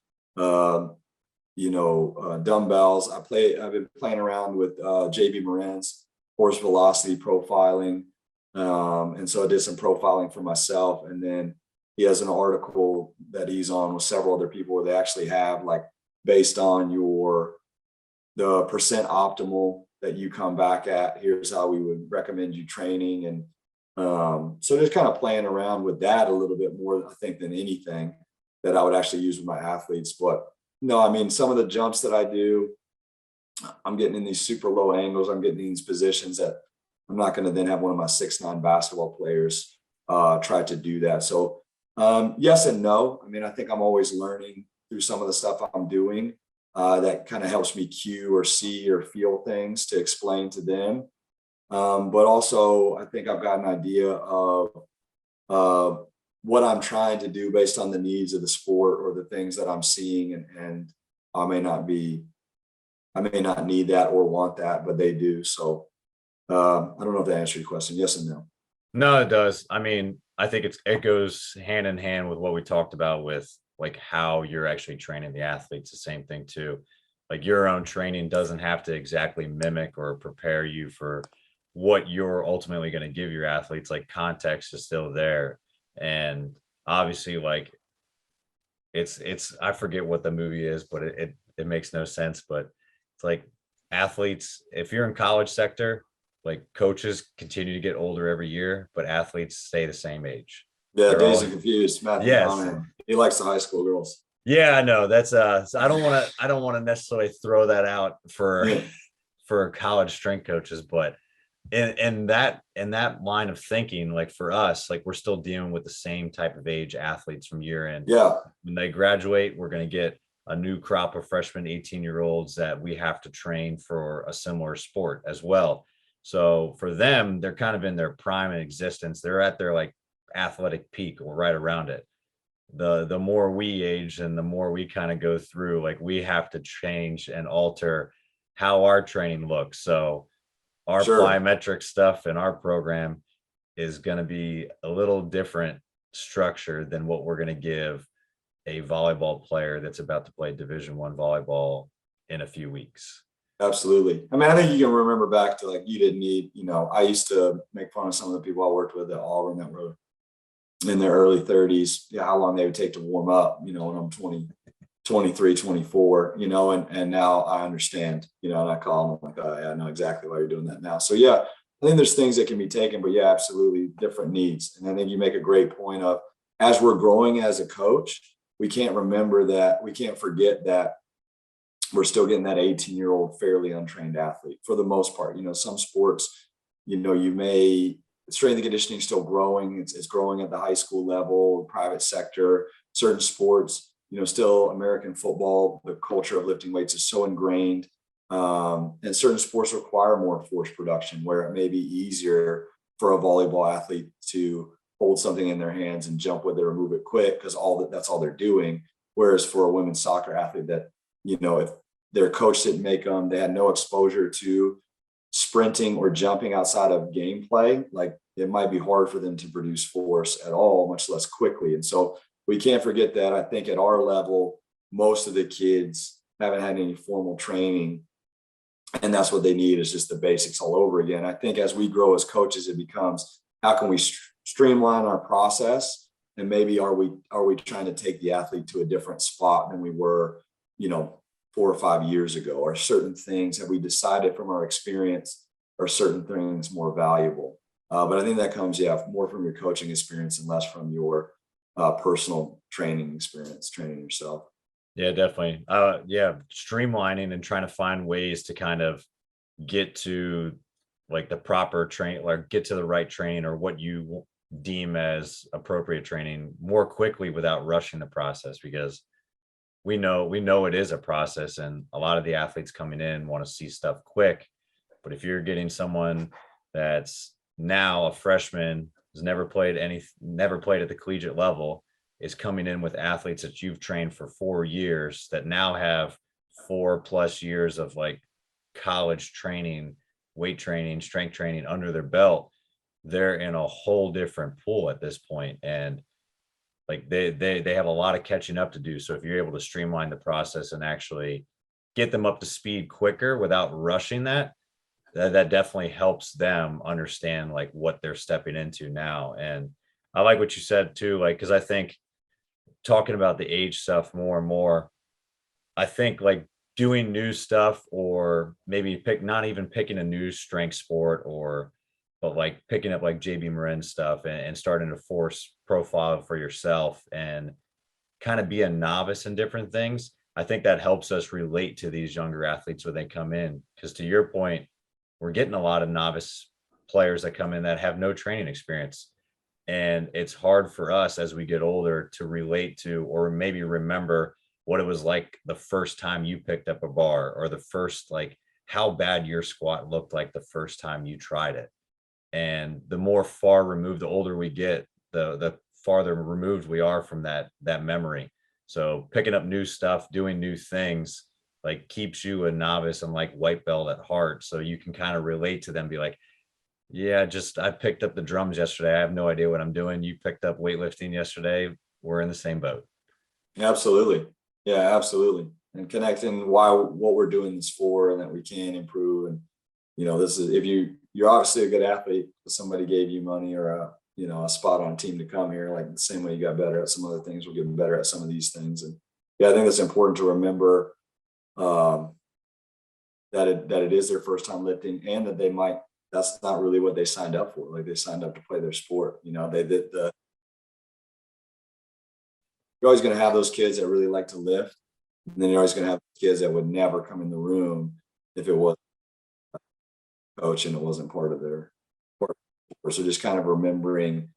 dumbbells. I've been playing around with JB Moran's horse velocity profiling. And so I did some profiling for myself. And then he has an article that he's on with several other people where they actually have, like, based on the percent optimal that you come back at, here's how we would recommend you training. And so just kind of playing around with that a little bit more, I think, than anything that I would actually use with my athletes. But no, some of the jumps that I do, I'm getting in these super low angles. I'm getting in these positions that I'm not going to then have one of my 6'9" basketball players try to do that. So yes and no. I think I'm always learning through some of the stuff I'm doing that kind of helps me cue or see or feel things to explain to them. But also, I think I've got an idea of what I'm trying to do based on the needs of the sport or the things that I'm seeing, and I may not need that or want that, but they do. So I don't know if that answered your question. Yes and no. No, it does. I think it goes hand in hand with what we talked about with like how you're actually training the athletes. The same thing too. Like your own training doesn't have to exactly mimic or prepare you for what you're ultimately going to give your athletes. Like context is still there. And obviously, like it's I forget what the movie is, but it makes no sense. But it's like athletes, if you're in college sector, like coaches continue to get older every year, but athletes stay the same age. Yeah, They're Dazed all, and Confused. Matthew yes. McConaughey. He likes the high school girls. Yeah, I know. That's so I don't want to necessarily throw that out for Yeah. for college strength coaches, but in that line of thinking, like for us, like we're still dealing with the same type of age athletes from year in. Yeah. When they graduate, we're going to get a new crop of freshman 18-year-olds that we have to train for a similar sport as well. So for them, they're kind of in their prime in existence. They're at their like athletic peak or right around it. The more we age and the more we kind of go through, like we have to change and alter how our training looks. So our Sure. plyometric stuff in our program is going to be a little different structure than what we're going to give a volleyball player that's about to play Division I volleyball in a few weeks. Absolutely. I think you can remember back to, like, you didn't need, I used to make fun of some of the people I worked with at Auburn that were in their early 30s, how long they would take to warm up, when I'm 20, 23, 24, and now I understand, and I call them like, oh, yeah, I know exactly why you're doing that now. So yeah, I think there's things that can be taken, but yeah, absolutely different needs. And I think you make a great point of, as we're growing as a coach, we can't forget that we're still getting that 18-year-old fairly untrained athlete for the most part. Some sports, you may strength and conditioning is still growing. It's growing at the high school level, private sector. Certain sports, still American football, the culture of lifting weights is so ingrained. And certain sports require more force production, where it may be easier for a volleyball athlete to hold something in their hands and jump with it or move it quick because that's all they're doing. Whereas for a women's soccer athlete that, if their coach didn't make them, they had no exposure to sprinting or jumping outside of gameplay, like it might be hard for them to produce force at all, much less quickly. And so we can't forget that. I think at our level, most of the kids haven't had any formal training, and that's what they need is just the basics all over again. I think as we grow as coaches, it becomes, how can we streamline our process? And maybe are we trying to take the athlete to a different spot than we were, 4 or 5 years ago? Or certain things, have we decided from our experience, are certain things more valuable? But I think that comes, more from your coaching experience and less from your personal training experience, training yourself. Yeah, definitely. Streamlining and trying to find ways to kind of get to like the proper train, like get to the right training or what you deem as appropriate training more quickly without rushing the process, because we know it is a process, and a lot of the athletes coming in want to see stuff quick. But if you're getting someone that's now a freshman, has never played at the collegiate level, is coming in with athletes that you've trained for 4 years that now have 4+ years of like college training, weight training, strength training under their belt, they're in a whole different pool at this point. And like they have a lot of catching up to do. So if you're able to streamline the process and actually get them up to speed quicker without rushing that definitely helps them understand like what they're stepping into now. And I like what you said too, like, because I think talking about the age stuff more and more, I think like doing new stuff, or maybe not even picking a new strength sport, but like picking up like JB Marin stuff and starting to force profile for yourself and kind of be a novice in different things. I think that helps us relate to these younger athletes when they come in. Because to your point, we're getting a lot of novice players that come in that have no training experience. And it's hard for us as we get older to relate to, or maybe remember what it was like the first time you picked up a bar, or the first, like how bad your squat looked like the first time you tried it. And the more far removed, the older we get, the farther removed we are from that memory. So picking up new stuff, doing new things, like keeps you a novice and like white belt at heart. So you can kind of relate to them, be like, yeah, I picked up the drums yesterday. I have no idea what I'm doing. You picked up weightlifting yesterday. We're in the same boat. Absolutely. Yeah, absolutely. And connecting what we're doing this for, and that we can improve. And, this is, if you're obviously a good athlete, somebody gave you money or a spot on a team to come here, like the same way you got better at some other things, we're getting better at some of these things. And yeah, I think it's important to remember that it is their first time lifting, and that that's not really what they signed up for. Like they signed up to play their sport. You're always going to have those kids that really like to lift. And then you're always going to have kids that would never come in the room if it was coach and it wasn't part of their sport. So just kind of remembering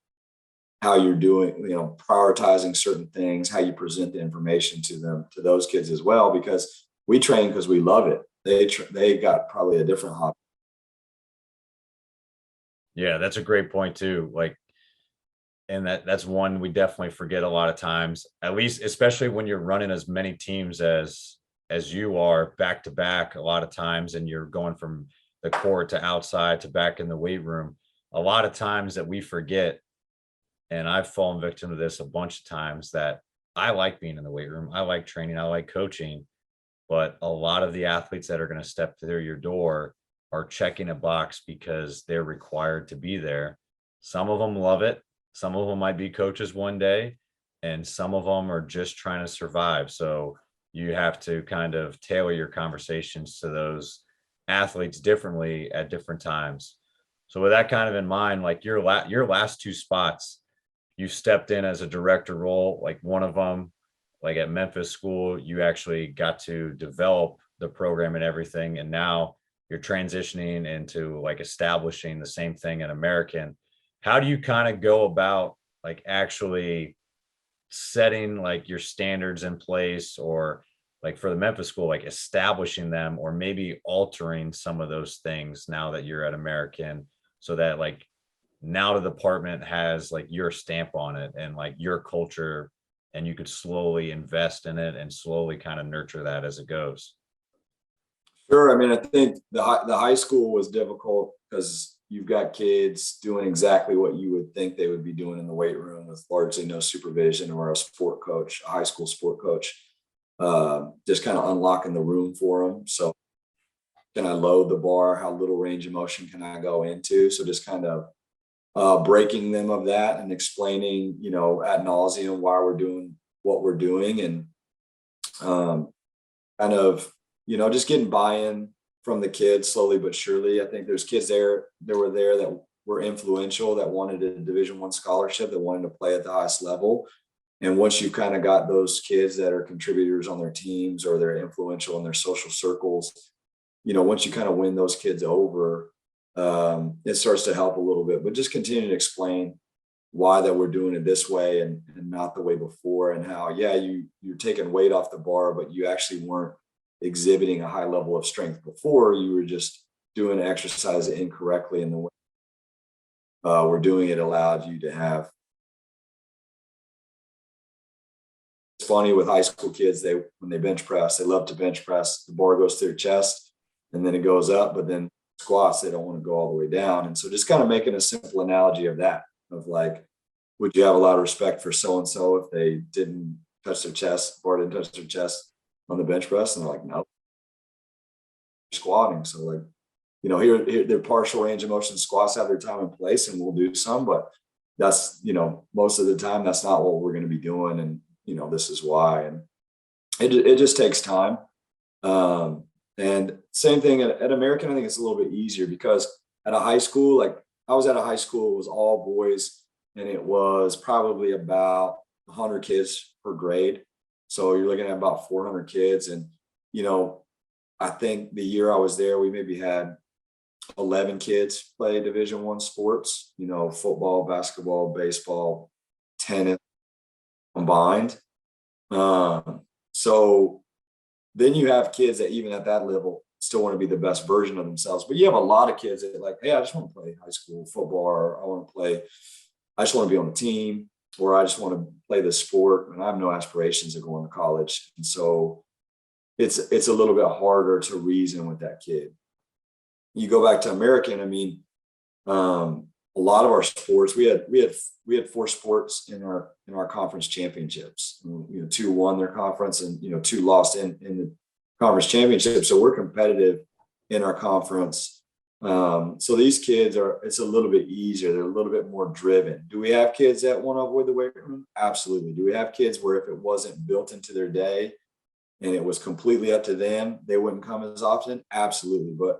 how you're doing, prioritizing certain things, how you present the information to them, to those kids as well, because we train because we love it. They got probably a different hobby. Yeah, that's a great point too. Like, and that's one we definitely forget a lot of times, at least, especially when you're running as many teams as you are back to back a lot of times, and you're going from the court to outside to back in the weight room. A lot of times that we forget, and I've fallen victim to this a bunch of times, that I like being in the weight room. I like training. I like coaching. But a lot of the athletes that are going to step through your door are checking a box because they're required to be there. Some of them love it. Some of them might be coaches one day, and some of them are just trying to survive. So you have to kind of tailor your conversations to those athletes differently at different times. So with that kind of in mind, like your last 2 spots, you stepped in as a director role, like one of them, like at Memphis School, you actually got to develop the program and everything. And now you're transitioning into like establishing the same thing in American. How do you kind of go about like actually setting like your standards in place, or like for the Memphis School, like establishing them or maybe altering some of those things now that you're at American, so that like now the department has like your stamp on it and like your culture, and you could slowly invest in it and slowly kind of nurture that as it goes? Sure. I mean, I think the high school was difficult because you've got kids doing exactly what you would think they would be doing in the weight room with largely no supervision, or a sport coach, a high school sport coach, just kind of unlocking the room for them. So can I load the bar? How little range of motion can I go into? So just kind of breaking them of that and explaining, ad nauseum why we're doing what we're doing, and kind of, just getting buy-in from the kids slowly but surely. I think there's kids that were there that were influential, that wanted a Division I scholarship, that wanted to play at the highest level. And once you kind of got those kids that are contributors on their teams, or they're influential in their social circles, once you kind of win those kids over, it starts to help a little bit. But just continue to explain why that we're doing it this way, and not the way before, and how, yeah, you're taking weight off the bar, but you actually weren't exhibiting a high level of strength before. You were just doing exercise incorrectly, and the way we're doing it allowed you to have. It's funny with high school kids, when they bench press, they love to bench press. The bar goes to their chest and then it goes up, but then squats, they don't want to go all the way down. And so just kind of making a simple analogy of that, of like, would you have a lot of respect for so-and-so if they didn't touch their chest, bar didn't touch their chest on the bench press? And they're like, no, squatting. So like, here their partial range of motion squats have their time and place, and we'll do some, but that's, most of the time that's not what we're going to be doing. And, this is why. And it just takes time. And same thing at American, I think it's a little bit easier, because at a high school, like I was at a high school, it was all boys, and it was probably about 100 kids per grade. So you're looking at about 400 kids. And, I think the year I was there, we maybe had 11 kids play Division I sports, football, basketball, baseball, tennis combined. So then you have kids that even at that level still want to be the best version of themselves. But you have a lot of kids that are like, hey, I just want to play high school football, or I just want to be on the team, or I just want to play this sport, and I have no aspirations of going to college. And so it's a little bit harder to reason with that kid. You go back to American, I mean, a lot of our sports, we had 4 sports in our conference championships. 2 won their conference, and 2 lost in the conference championship. So we're competitive in our conference. So these kids it's a little bit easier. They're a little bit more driven. Do we have kids that want to avoid the weight room? Absolutely. Do we have kids where if it wasn't built into their day and it was completely up to them, they wouldn't come as often? Absolutely. But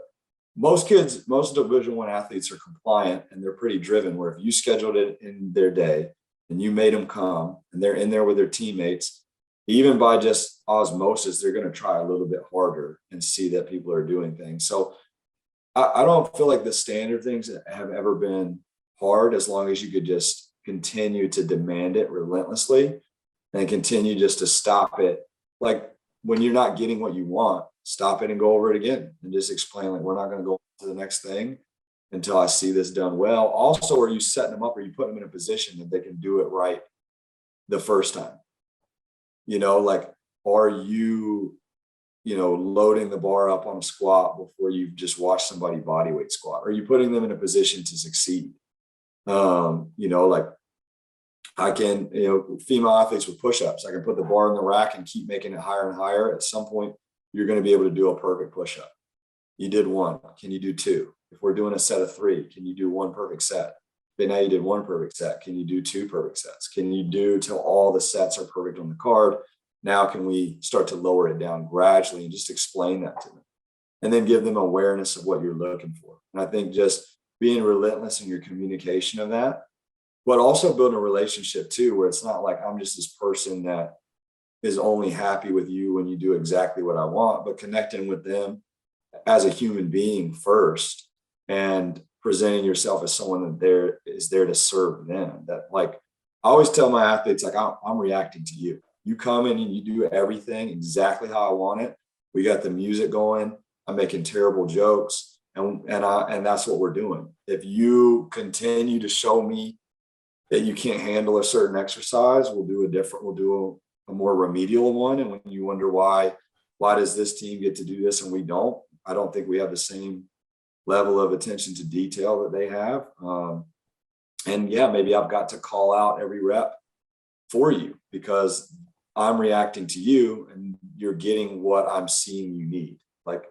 most Division I athletes are compliant, and they're pretty driven, where if you scheduled it in their day and you made them come and they're in there with their teammates, even by just osmosis, they're going to try a little bit harder and see that people are doing things. So I don't feel like the standard things have ever been hard, as long as you could just continue to demand it relentlessly and continue just to stop it. Like when you're not getting what you want, stop it and go over it again, and just explain, like, we're not going to go to the next thing until I see this done well. Also, are you setting them up, or you put them in a position that they can do it right the first time? Like, are you, loading the bar up on a squat before you've just watched somebody body weight squat? Are you putting them in a position to succeed? Like I can, female athletes with push-ups, I can put the bar in the rack and keep making it higher and higher. At some point, you're going to be able to do a perfect push-up. You did 1. Can you do 2? If we're doing a set of 3, can you do 1 perfect set? But now you did 1 perfect set. Can you do 2 perfect sets? Can you do till all the sets are perfect on the card? Now can we start to lower it down gradually and just explain that to them, and then give them awareness of what you're looking for? And I think just being relentless in your communication of that, but also building a relationship too, where it's not like I'm just this person that is only happy with you when you do exactly what I want, but connecting with them as a human being first and presenting yourself as someone that is there to serve them. That, like, I always tell my athletes, like, I'm reacting to you. You come in and you do everything exactly how I want it. We got the music going. I'm making terrible jokes, and that's what we're doing. If you continue to show me that you can't handle a certain exercise, we'll do a more remedial one. And when you wonder why does this team get to do this and we don't? I don't think we have the same level of attention to detail that they have. And yeah, maybe I've got to call out every rep for you because I'm reacting to you and you're getting what I'm seeing you need. Like,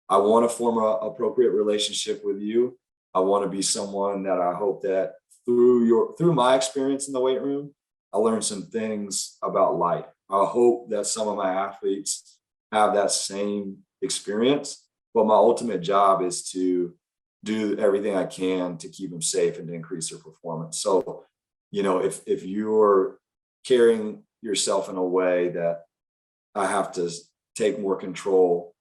I want to form an appropriate relationship with you. I want to be someone that I hope that through my experience in the weight room, I learned some things about life. I hope that some of my athletes have that same experience, but my ultimate job is to do everything I can to keep them safe and to increase their performance. So, if you're carrying yourself in a way that I have to take more control,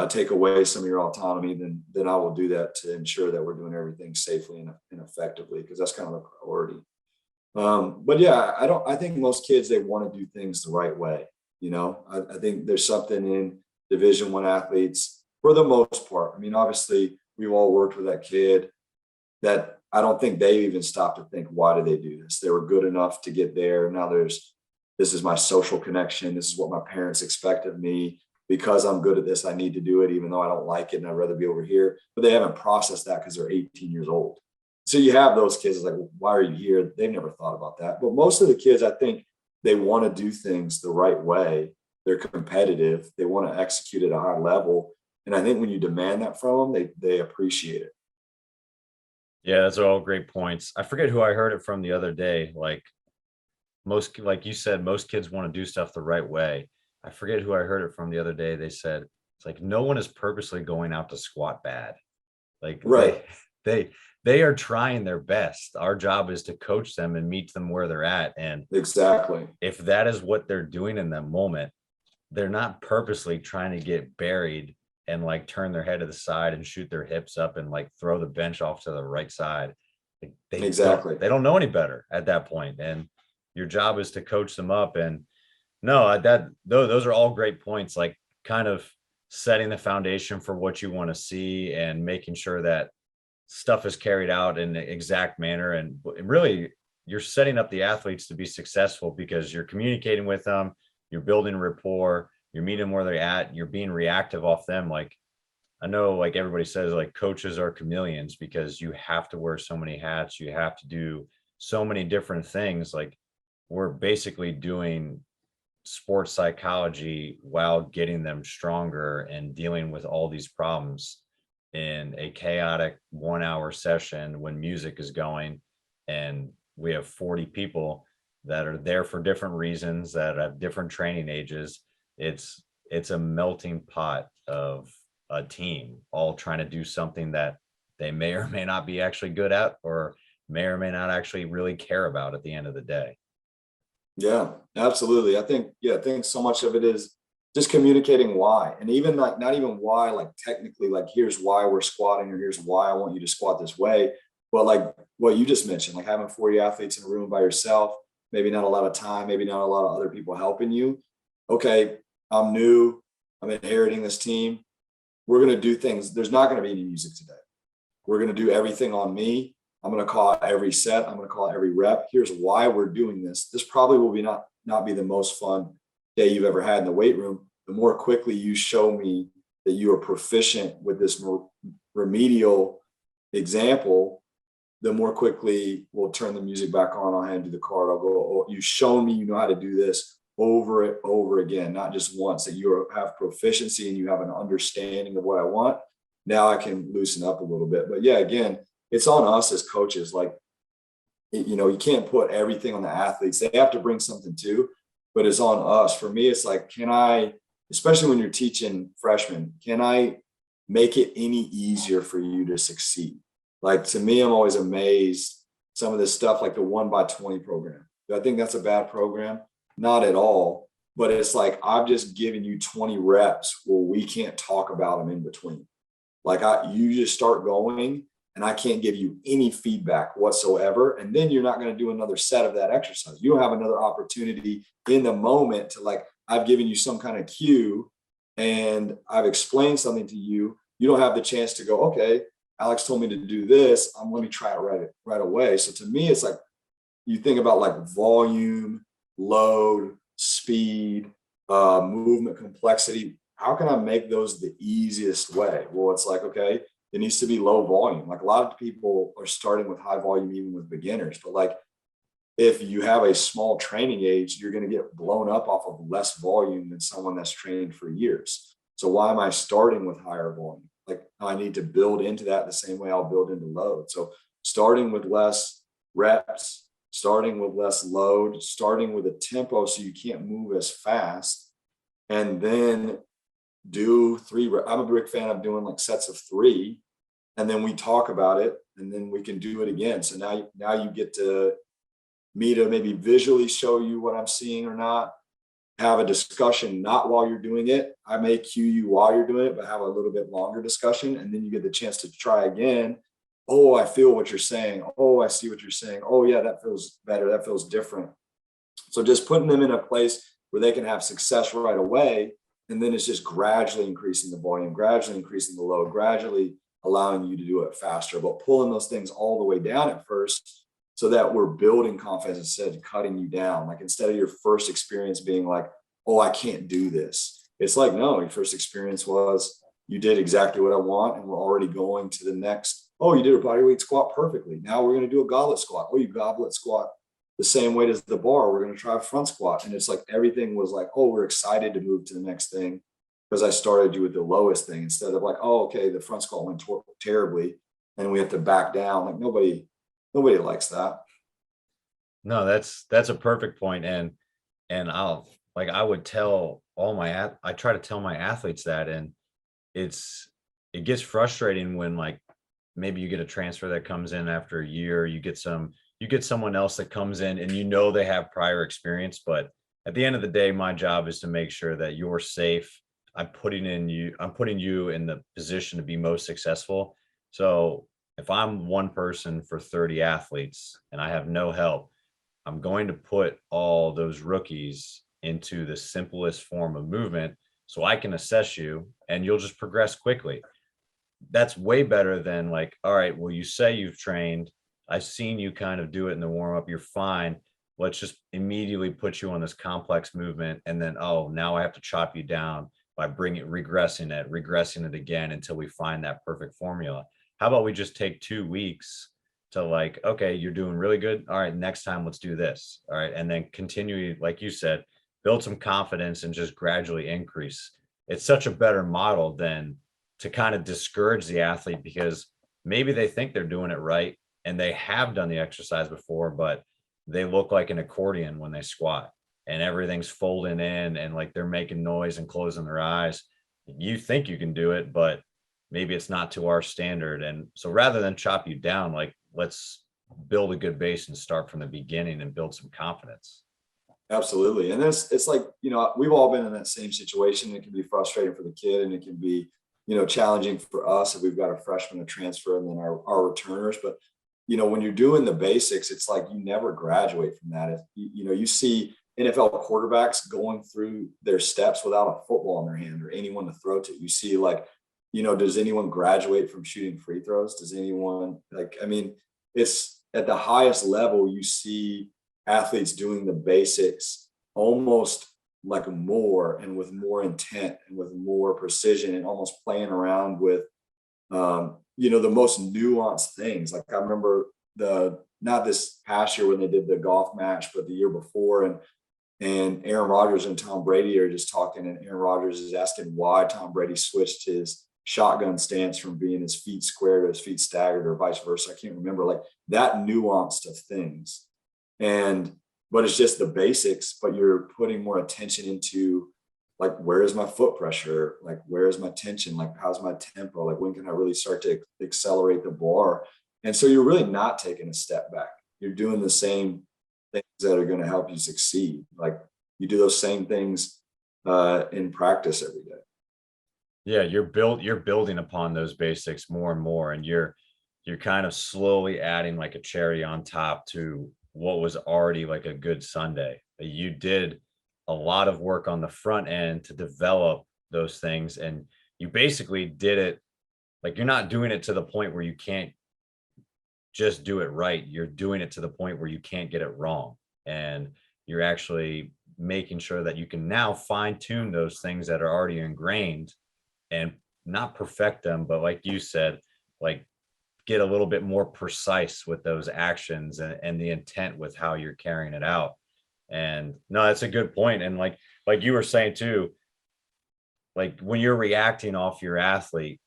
take away some of your autonomy, then I will do that to ensure that we're doing everything safely and effectively, because that's kind of a priority. But yeah, I think most kids, they want to do things the right way. I think there's something in Division I athletes for the most part. I mean, obviously we've all worked with that kid that I don't think they even stopped to think, why do they do this? They were good enough to get there. Now this is my social connection. This is what my parents expect of me. Because I'm good at this, I need to do it, even though I don't like it and I'd rather be over here. But they haven't processed that because they're 18 years old. So you have those kids like, why are you here? They've never thought about that. But most of the kids, I think they want to do things the right way. They're competitive. They want to execute at a high level. And I think when you demand that from them, they appreciate it. Yeah, those are all great points. I forget who I heard it from the other day. Like you said, most kids want to do stuff the right way. I forget who I heard it from the other day. They said it's like no one is purposely going out to squat bad. Like Right. they are trying their best. Our job is to coach them and meet them where they're at. And Exactly. if that is what they're doing in that moment, they're not purposely trying to get buried and like turn their head to the side and shoot their hips up and like throw the bench off to the right side. Exactly. They don't know any better at that point. And your job is to coach them up. And no, those are all great points, like kind of setting the foundation for what you want to see and making sure that stuff is carried out in the exact manner. And really, you're setting up the athletes to be successful because you're communicating with them, you're building rapport, you're meeting them where they're at, you're being reactive off them. Like, I know, like everybody says, like coaches are chameleons because you have to wear so many hats, you have to do so many different things. Like, we're basically doing sports psychology while getting them stronger and dealing with all these problems in a chaotic 1 hour session when music is going and we have 40 people that are there for different reasons that have different training ages. It's a melting pot of a team all trying to do something that they may or may not be actually good at or may or may not actually really care about at the end of the day. Yeah, absolutely. I think so much of it is just communicating why. And even like not even why, like technically, like here's why we're squatting or here's why I want you to squat this way. But like what you just mentioned, like having 40 athletes in a room by yourself, maybe not a lot of time, maybe not a lot of other people helping you. Okay, I'm new, I'm inheriting this team. We're gonna do things. There's not gonna be any music today. We're gonna do everything on me. I'm going to call out every set. I'm going to call out every rep. Here's why we're doing this. This probably will not be the most fun day you've ever had in the weight room. The more quickly you show me that you are proficient with this remedial example, the more quickly we'll turn the music back on. I'll hand you the card. I'll go, oh, you've shown me you know how to do this over and over again, not just once, that you have proficiency and you have an understanding of what I want. Now I can loosen up a little bit. But yeah, again, it's on us as coaches. Like, you can't put everything on the athletes. They have to bring something too, but it's on us. For me, it's like, especially when you're teaching freshmen, can I make it any easier for you to succeed? Like, to me, I'm always amazed some of this stuff, like the 1x20 program. Do I think that's a bad program? Not at all. but it's like, I've just given you 20 reps where we can't talk about them in between. Like you just start going and I can't give you any feedback whatsoever. And then you're not going to do another set of that exercise. You don't have another opportunity in the moment to, like, I've given you some kind of cue and I've explained something to you. You don't have the chance to go, okay, Alex told me to do this. Let me try it right away. So to me, it's like, you think about like volume, load, speed, movement complexity. How can I make those the easiest way? Well, it's like, okay, it needs to be low volume. Like, a lot of people are starting with high volume, even with beginners, but like, if you have a small training age, you're going to get blown up off of less volume than someone that's trained for years. So why am I starting with higher volume? Like, I need to build into that the same way I'll build into load. So starting with less reps, starting with less load, starting with a tempo so you can't move as fast, and then do three. I'm a big fan of doing like sets of three, and then we talk about it, and then we can do it again. So now you get to me to maybe visually show you what I'm seeing or not, have a discussion, not while you're doing it. I may cue you while you're doing it, but have a little bit longer discussion. And then you get the chance to try again. Oh, I feel what you're saying. Oh, I see what you're saying. Oh yeah, that feels better. That feels different. So just putting them in a place where they can have success right away. And then it's just gradually increasing the volume, gradually increasing the load, gradually allowing you to do it faster, but pulling those things all the way down at first, so that we're building confidence instead of cutting you down. Like, instead of your first experience being like, oh, I can't do this. It's like, no, your first experience was, you did exactly what I want. And we're already going to the next. Oh, you did a bodyweight squat perfectly. Now we're going to do a goblet squat. Oh, you goblet squat the same weight as the bar. We're going to try a front squat. And it's like, everything was like, oh, we're excited to move to the next thing, because I started you with the lowest thing, instead of like, oh, okay, the front squat went terribly and we have to back down. Like, nobody likes that. No, that's a perfect point. And I would tell I try to tell my athletes that, and it gets frustrating when, like, maybe you get a transfer that comes in after a year, you get someone else that comes in and they have prior experience, but at the end of the day, my job is to make sure that you're safe. I'm putting you in the position to be most successful. So if I'm one person for 30 athletes and I have no help, I'm going to put all those rookies into the simplest form of movement so I can assess you and you'll just progress quickly. That's way better than, like, all right, well, you say you've trained. I've seen you kind of do it in the warm up. You're fine. Let's just immediately put you on this complex movement. And then, oh, now I have to chop you down by regressing it again until we find that perfect formula. How about we just take 2 weeks to, like, okay, you're doing really good. All right, next time let's do this. All right. And then continue, like you said, build some confidence and just gradually increase. It's such a better model than to kind of discourage the athlete, because maybe they think they're doing it right and they have done the exercise before, but they look like an accordion when they squat and everything's folding in and like they're making noise and closing their eyes. You think you can do it, but maybe it's not to our standard. And so rather than chop you down, like, let's build a good base and start from the beginning and build some confidence. Absolutely. And it's like, we've all been in that same situation. It can be frustrating for the kid, and it can be, challenging for us if we've got a freshman, a transfer, and then our returners. But, when you're doing the basics, it's like you never graduate from that. You see NFL quarterbacks going through their steps without a football in their hand or anyone to throw to. You see, like, does anyone graduate from shooting free throws? Does anyone, like, I mean, it's at the highest level, you see athletes doing the basics almost like more and with more intent and with more precision, and almost playing around with, the most nuanced things. Like, I remember not this past year when they did the golf match, but the year before, and Aaron Rodgers and Tom Brady are just talking, and Aaron Rodgers is asking why Tom Brady switched his shotgun stance from being his feet square to his feet staggered, or vice versa. I can't remember, like, that nuanced of things. But it's just the basics, but you're putting more attention into, like, where is my foot pressure? Like, where is my tension? Like, how's my tempo? Like, when can I really start to accelerate the bar? And so you're really not taking a step back. You're doing the same things that are going to help you succeed. Like, you do those same things in practice every day. Yeah, you're building upon those basics more and more, and you're kind of slowly adding like a cherry on top to what was already like a good Sunday. You did a lot of work on the front end to develop those things, and you basically did it like you're not doing it to the point where you can't just do it right. You're doing it to the point where you can't get it wrong. And you're actually making sure that you can now fine tune those things that are already ingrained and not perfect them, but like you said, like get a little bit more precise with those actions and the intent with how you're carrying it out. And no, that's a good point. And like you were saying too, like when you're reacting off your athlete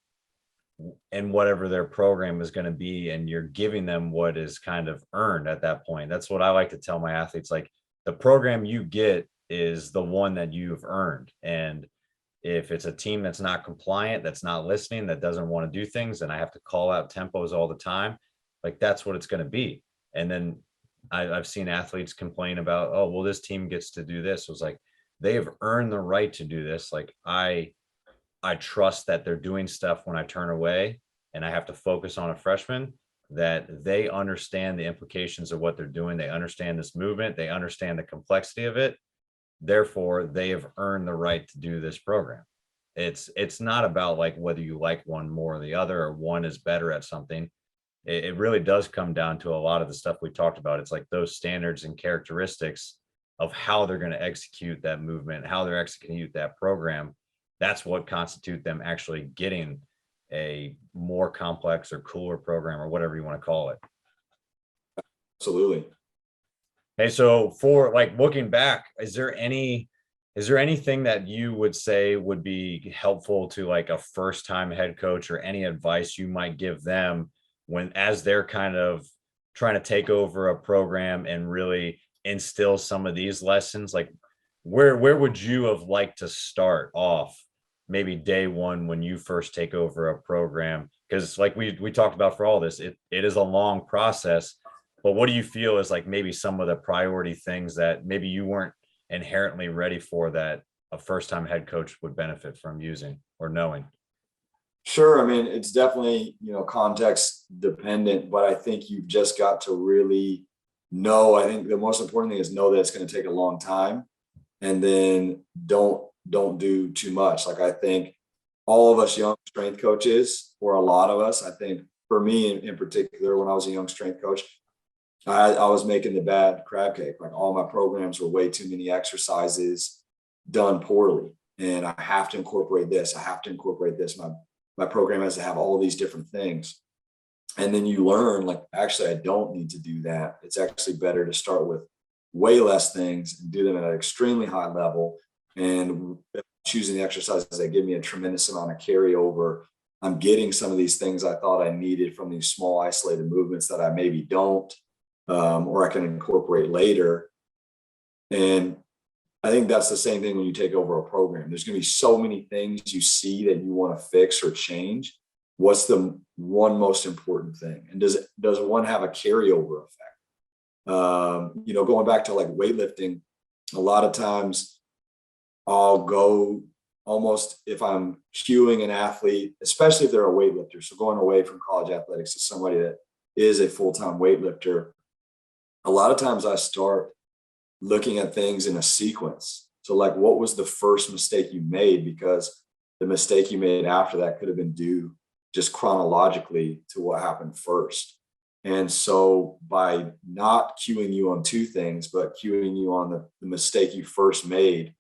and whatever their program is going to be, and you're giving them what is kind of earned at that point. That's what I like to tell my athletes. Like the program you get is the one that you've earned. And if it's a team that's not compliant, that's not listening, that doesn't want to do things, and I have to call out tempos all the time, like that's what it's going to be. And then I've seen athletes complain about, oh, well, this team gets to do this. It was like, they have earned the right to do this. Like I trust that they're doing stuff when I turn away and I have to focus on a freshman, that they understand the implications of what they're doing. They understand this movement. They understand the complexity of it. Therefore, they have earned the right to do this program. It's not about like whether you like one more or the other, or one is better at something. It really does come down to a lot of the stuff we talked about. It's like those standards and characteristics of how they're going to execute that movement, how they're executing that program. That's what constitute them actually getting a more complex or cooler program, or whatever you want to call it. Absolutely. Hey, so for like looking back, is there anything that you would say would be helpful to like a first time head coach, or any advice you might give them when, as they're kind of trying to take over a program and really instill some of these lessons? Like where would you have liked to start off, maybe day one when you first take over a program? Because like we talked about, for all this, it is a long process. But what do you feel is like maybe some of the priority things that maybe you weren't inherently ready for, that a first time head coach would benefit from using or knowing? Sure. I mean, it's definitely, context dependent, but I think you've just got to really know. I think the most important thing is know that it's going to take a long time, and then don't do too much. Like I think all of us young strength coaches, or a lot of us, I think for me in particular, when I was a young strength coach, I was making the bad crab cake. Like all my programs were way too many exercises done poorly. And I have to incorporate this. I have to incorporate this. My program has to have all these different things. And then you learn, like, actually, I don't need to do that. It's actually better to start with way less things and do them at an extremely high level. And choosing the exercises that give me a tremendous amount of carryover, I'm getting some of these things I thought I needed from these small isolated movements that I maybe don't, or I can incorporate later. And I think that's the same thing when you take over a program. There's going to be so many things you see that you want to fix or change. What's the one most important thing? And does one have a carryover effect? Going back to like weightlifting, a lot of times I'll go almost, if I'm cueing an athlete, especially if they're a weightlifter, so going away from college athletics to somebody that is a full-time weightlifter, a lot of times I start looking at things in a sequence. So like, what was the first mistake you made? Because the mistake you made after that could have been due just chronologically to what happened first. And so by not cueing you on two things, but cueing you on the mistake you first made,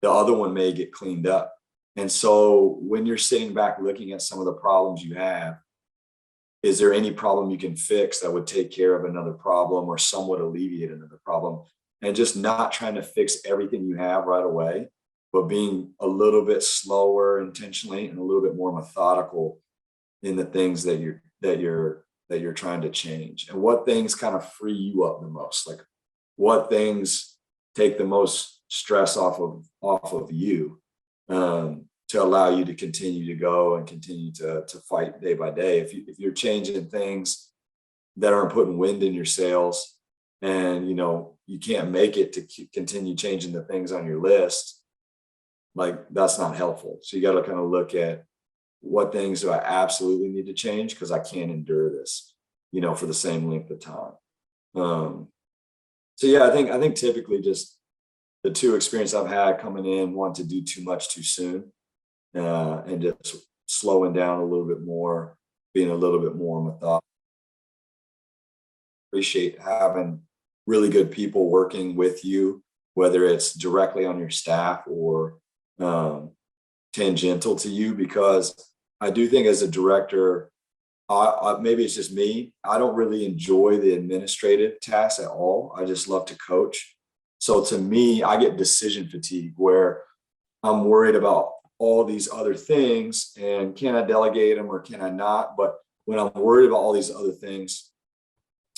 the other one may get cleaned up. And so when you're sitting back looking at some of the problems you have, is there any problem you can fix that would take care of another problem or somewhat alleviate another problem? And just not trying to fix everything you have right away, but being a little bit slower intentionally and a little bit more methodical in the things that you're trying to change. And what things kind of free you up the most? Like what things take the most stress off of you, to allow you to continue to go and continue to fight day by day. If you're changing things that aren't putting wind in your sails, and you can't make it to continue changing the things on your list, like that's not helpful. So you got to kind of look at what things do I absolutely need to change because I can't endure this, for the same length of time. So yeah, I think typically just the two experiences I've had coming in, wanting to do too much too soon, and just slowing down a little bit more, being a little bit more methodical. Appreciate having really good people working with you, whether it's directly on your staff or tangential to you, because I do think as a director, maybe it's just me, I don't really enjoy the administrative tasks at all. I just love to coach. So to me, I get decision fatigue where I'm worried about all these other things and can I delegate them or can I not? But when I'm worried about all these other things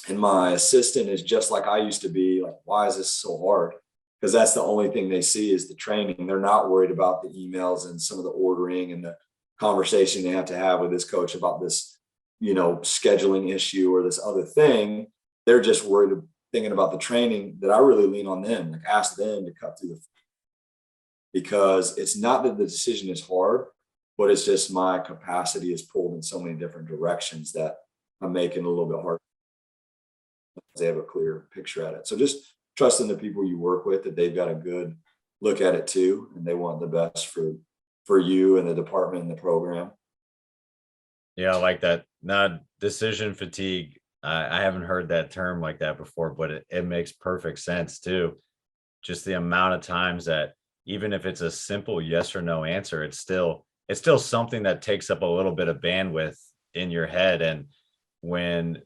and my assistant is just like I used to be, like, why is this so hard? Because that's the only thing they see is the training. They're not worried about the emails and some of the ordering and the conversation they have to have with this coach about this, scheduling issue or this other thing. They're just worried, thinking about the training, that I really lean on them, like ask them to cut through because it's not that the decision is hard, but it's just my capacity is pulled in so many different directions that I'm making it a little bit hard. They have a clear picture at it. So just trusting the people you work with, that they've got a good look at it too, and they want the best for you and the department and the program. Yeah, I like that. Not decision fatigue. I haven't heard that term like that before, but it makes perfect sense too. Just the amount of times that even if it's a simple yes or no answer, it's still something that takes up a little bit of bandwidth in your head. And when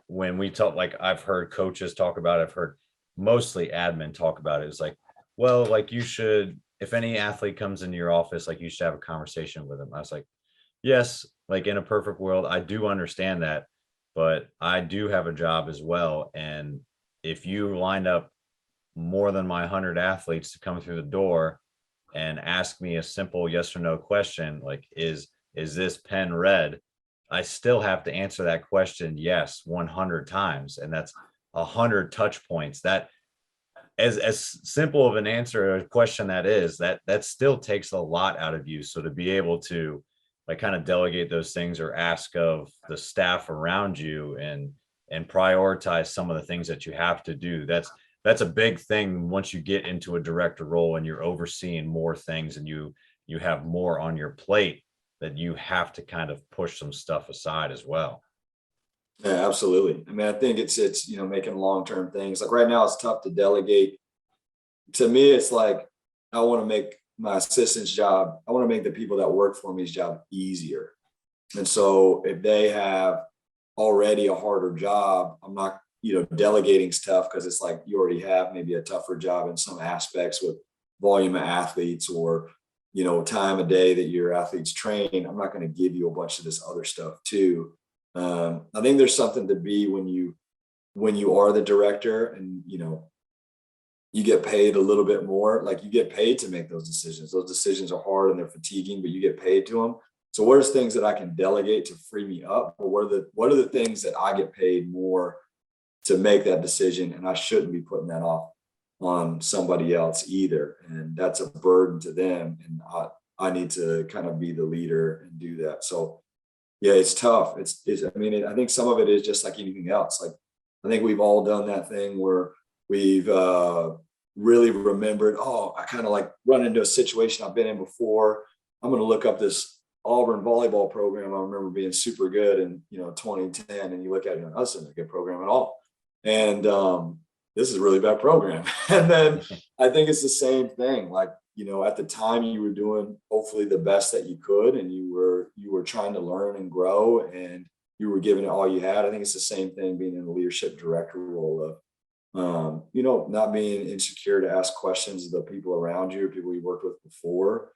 when we talk, like I've heard coaches talk about it, I've heard mostly admin talk about it. It's like, well, like you should, if any athlete comes into your office, like you should have a conversation with them. I was like, yes, like in a perfect world, I do understand that, but I do have a job as well. And if you lined up more than my 100 athletes to come through the door and ask me a simple yes or no question, like is this pen red? I still have to answer that question yes 100 times, and that's 100 touch points. That as simple of an answer or a question that is, that still takes a lot out of you. So to be able to like kind of delegate those things or ask of the staff around you and prioritize some of the things that you have to do, that's a big thing once you get into a director role and you're overseeing more things and you have more on your plate, that you have to kind of push some stuff aside as well. Yeah, absolutely. I mean, I think it's making long-term things. Like right now, it's tough to delegate. To me, it's like I want to make my assistant's job, I want to make the people that work for me's job easier. And so if they have already a harder job, I'm not, delegating stuff because it's like you already have maybe a tougher job in some aspects with volume of athletes or, time of day that your athletes train. I'm not going to give you a bunch of this other stuff too. I think there's something to be when you are the director and, you get paid a little bit more, like you get paid to make those decisions. Those decisions are hard and they're fatiguing, but you get paid to them. So what are things that I can delegate to free me up? Or what are the things that I get paid more to make that decision? And I shouldn't be putting that off on somebody else either. And that's a burden to them. And I need to kind of be the leader and do that. So yeah, it's tough. I think some of it is just like anything else. Like I think we've all done that thing where we've really remembered, oh, I kind of like run into a situation I've been in before. I'm going to look up this Auburn volleyball program. I remember being super good in 2010, and you look at it and that's not a good program at all. And this is a really bad program. And then I think it's the same thing. Like, at the time you were doing hopefully the best that you could, and you were trying to learn and grow, and you were giving it all you had. I think it's the same thing being in a leadership director role of not being insecure to ask questions of the people around you or people you worked with before.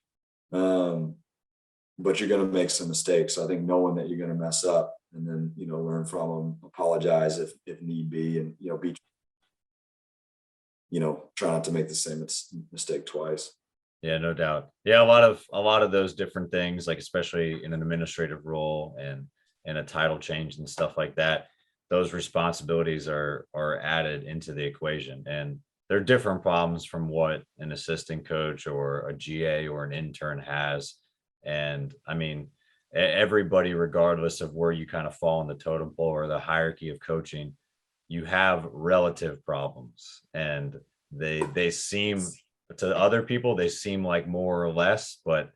But you're going to make some mistakes. So I think knowing that you're going to mess up and then, learn from them, apologize if need be, and, try not to make the same mistake twice. Yeah, no doubt. Yeah, a lot of those different things, like especially in an administrative role and a title change and stuff like that. those responsibilities are added into the equation, and they're different problems from what an assistant coach or a GA or an intern has. And I mean, everybody, regardless of where you kind of fall in the totem pole or the hierarchy of coaching, you have relative problems, and they seem, to other people, they seem like more or less, but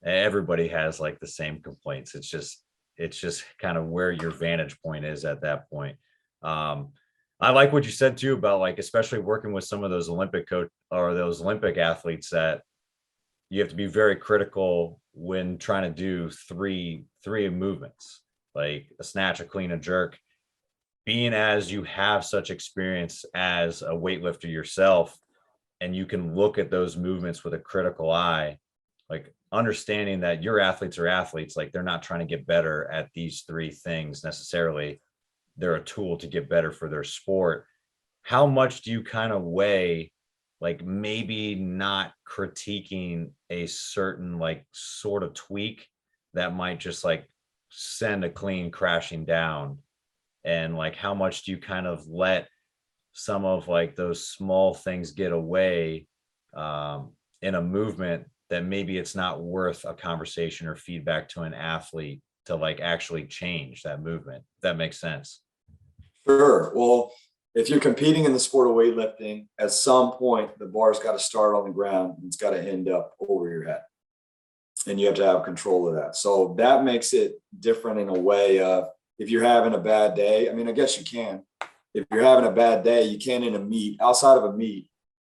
everybody has like the same complaints. It's just kind of where your vantage point is at that point. Um, I like what you said too about, like, especially working with some of those Olympic coach or those Olympic athletes, that you have to be very critical when trying to do three movements, like a snatch, a clean, a jerk. Being as you have such experience as a weightlifter yourself, and you can look at those movements with a critical eye, like understanding that your athletes are athletes, like they're not trying to get better at these three things necessarily. They're a tool to get better for their sport. How much do you kind of weigh, like, maybe not critiquing a certain like sort of tweak that might just like send a clean crashing down? And like, how much do you kind of let some of like those small things get away in a movement that maybe it's not worth a conversation or feedback to an athlete to like actually change that movement? If that makes sense. Sure. Well, if you're competing in the sport of weightlifting, at some point the bar's got to start on the ground and it's got to end up over your head. And you have to have control of that. So that makes it different in a way of, if you're having a bad day, I mean, I guess you can. If you're having a bad day, you can't, in a meet, outside of a meet,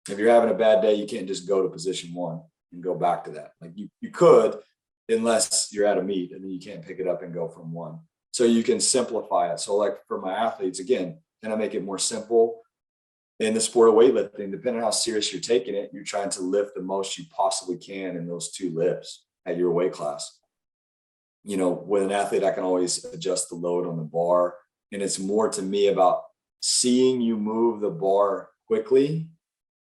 if you're having a bad day, you can't just go to position one and go back to that. Like you could, unless you're at a meet, and then you can't pick it up and go from one. So you can simplify it. So like for my athletes, again, can I make it more simple? In the sport of weightlifting, depending on how serious you're taking it, you're trying to lift the most you possibly can in those two lifts at your weight class. You know, with an athlete, I can always adjust the load on the bar. And it's more to me about seeing you move the bar quickly.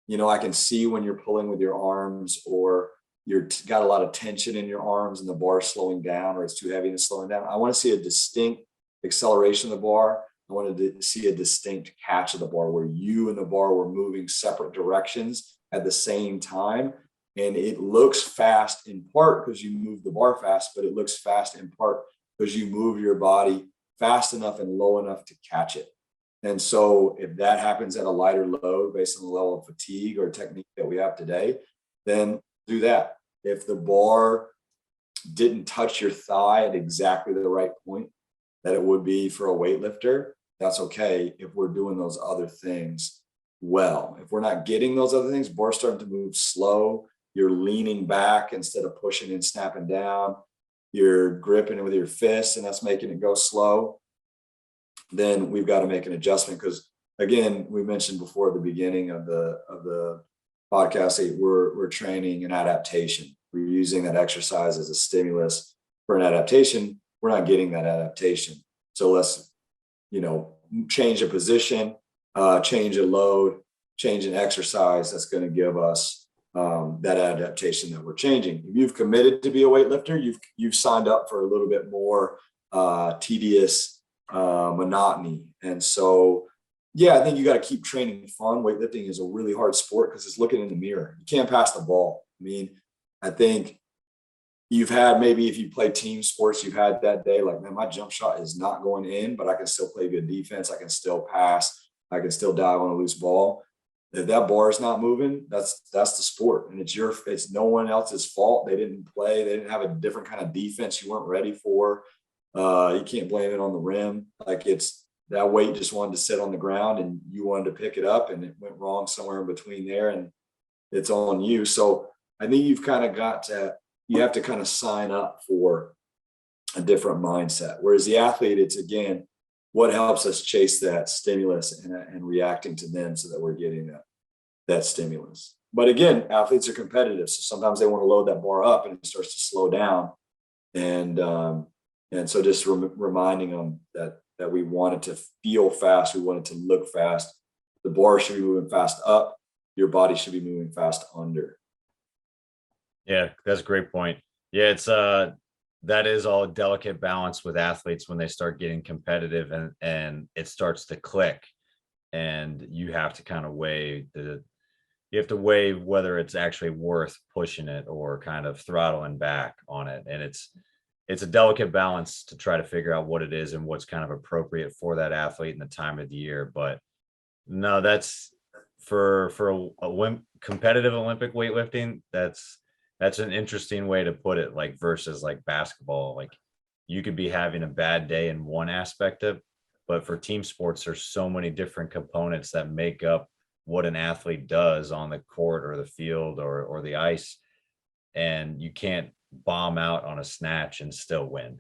You know, I can see when you're pulling with your arms, or you're got a lot of tension in your arms and the bar slowing down, or it's too heavy and slowing down. I want to see a distinct acceleration of the bar. I wanted to see a distinct catch of the bar where you and the bar were moving separate directions at the same time. And it looks fast in part because you move the bar fast, but it looks fast in part because you move your body fast enough and low enough to catch it. And so if that happens at a lighter load based on the level of fatigue or technique that we have today, then do that. If the bar didn't touch your thigh at exactly the right point that it would be for a weightlifter, that's okay if we're doing those other things well. If we're not getting those other things, bar's starting to move slow, you're leaning back instead of pushing and snapping down, you're gripping it with your fists and that's making it go slow, then we've got to make an adjustment. Because again, we mentioned before at the beginning of the podcast that we're training an adaptation. We're using that exercise as a stimulus for an adaptation. We're not getting that adaptation. So let's, change a position, change a load, change an exercise that's going to give us that adaptation that we're changing. If you've committed to be a weightlifter, you've signed up for a little bit more tedious monotony. And so, yeah, I think you got to keep training fun. Weightlifting is a really hard sport because it's looking in the mirror. You can't pass the ball. I mean, I think you've had, maybe if you play team sports, you've had that day like, man, my jump shot is not going in, but I can still play good defense. I can still pass. I can still dive on a loose ball. If that bar is not moving, that's the sport, and it's no one else's fault. They didn't play. They didn't have a different kind of defense you weren't ready for. You can't blame it on the rim. Like, it's that weight just wanted to sit on the ground and you wanted to pick it up and it went wrong somewhere in between there, and it's on you. So I think you've kind of you have to kind of sign up for a different mindset. Whereas the athlete, it's again, what helps us chase that stimulus and reacting to them so that we're getting that stimulus. But again, athletes are competitive. So sometimes they want to load that bar up and it starts to slow down. And so just reminding them that we want it to feel fast. We want it to look fast. The bar should be moving fast up. Your body should be moving fast under. Yeah, that's a great point. Yeah, that is all a delicate balance with athletes when they start getting competitive and it starts to click, and you have to kind of you have to weigh whether it's actually worth pushing it or kind of throttling back on it. And it's a delicate balance to try to figure out what it is and what's kind of appropriate for that athlete and the time of the year. But no, that's for competitive Olympic weightlifting. That's an interesting way to put it. Like versus like basketball, like you could be having a bad day in one aspect of, but for team sports, there's so many different components that make up what an athlete does on the court or the field or the ice, and you can't bomb out on a snatch and still win.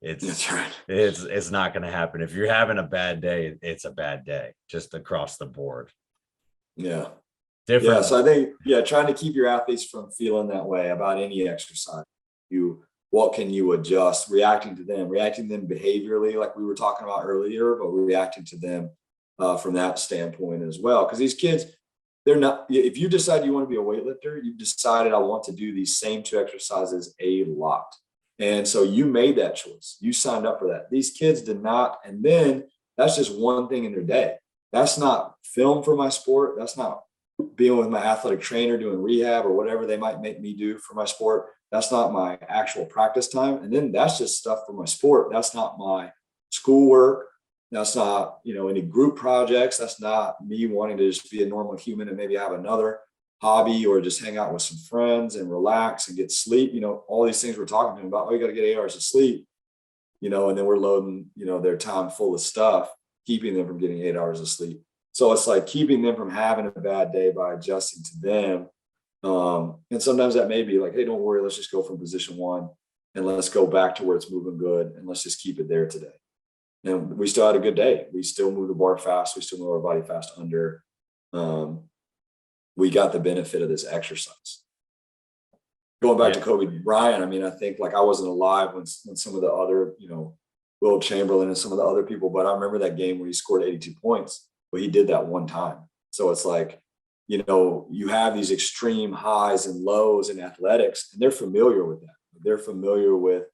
That's right. It's not going to happen. If you're having a bad day, it's a bad day just across the board. Yeah. Different. Yeah. So I think, trying to keep your athletes from feeling that way about any exercise. What can you adjust? Reacting to them behaviorally, like we were talking about earlier, but we're reacting to them from that standpoint as well. Because these kids, they're not, if you decide you want to be a weightlifter, you've decided I want to do these same two exercises a lot. And so you made that choice. You signed up for that. These kids did not. And then that's just one thing in their day. That's not film for my sport. That's not being with my athletic trainer doing rehab or whatever they might make me do for my sport. That's not my actual practice time. And then that's just stuff for my sport. That's not my schoolwork. That's not, any group projects. That's not me wanting to just be a normal human and maybe have another hobby or just hang out with some friends and relax and get sleep. All these things we're talking to them about. Oh, you got to get 8 hours of sleep, and then we're loading, their time full of stuff, keeping them from getting 8 hours of sleep. So it's like keeping them from having a bad day by adjusting to them. And sometimes that may be like, hey, don't worry, let's just go from position one and let's go back to where it's moving good and let's just keep it there today. And we still had a good day. We still move the bar fast. We still move our body fast under. We got the benefit of this exercise. Going back to Kobe Bryant, I think like I wasn't alive when some of the other, Will Chamberlain and some of the other people, but I remember that game where he scored 82 points, but he did that one time. So it's like, you have these extreme highs and lows in athletics, and they're familiar with that. They're familiar with,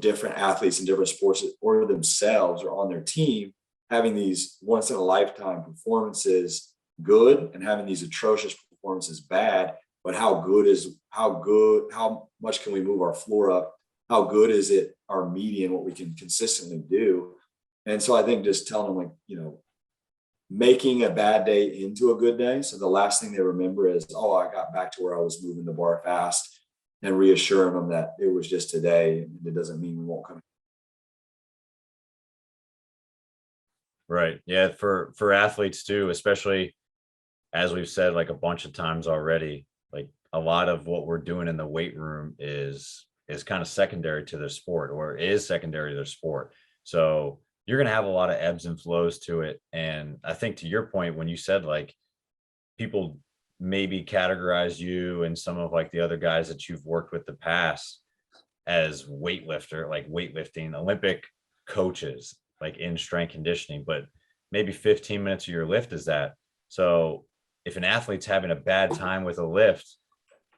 different athletes in different sports or themselves or on their team having these once in a lifetime performances good and having these atrocious performances bad. But how much can we move our floor up? How good is it our median, what we can consistently do? And so I think just telling them, like, making a bad day into a good day. So the last thing they remember is, oh, I got back to where I was moving the bar fast, and reassuring them that it was just today. And it doesn't mean we won't come. Right. Yeah. For athletes too, especially as we've said like a bunch of times already, like a lot of what we're doing in the weight room is kind of secondary to their sport or is secondary to their sport. So you're going to have a lot of ebbs and flows to it. And I think to your point, when you said like people maybe categorize you and some of like the other guys that you've worked with the past as weightlifting, Olympic coaches, like in strength conditioning, but maybe 15 minutes of your lift is that. So if an athlete's having a bad time with a lift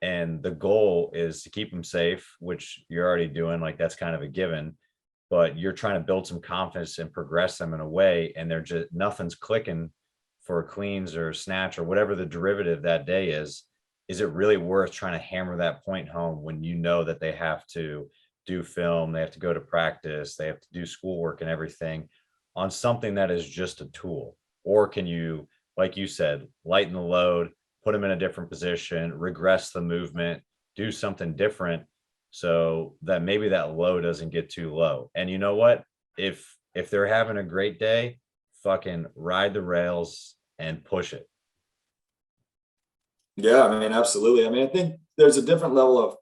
and the goal is to keep them safe, which you're already doing, like that's kind of a given, but you're trying to build some confidence and progress them in a way, and they're just nothing's clicking for cleans or snatch or whatever the derivative that day is it really worth trying to hammer that point home when you know that they have to do film, they have to go to practice, they have to do schoolwork and everything on something that is just a tool? Or can you, like you said, lighten the load, put them in a different position, regress the movement, do something different so that maybe that low doesn't get too low? And you know what? If they're having a great day, fucking ride the rails and push it. Yeah, absolutely. I think there's a different level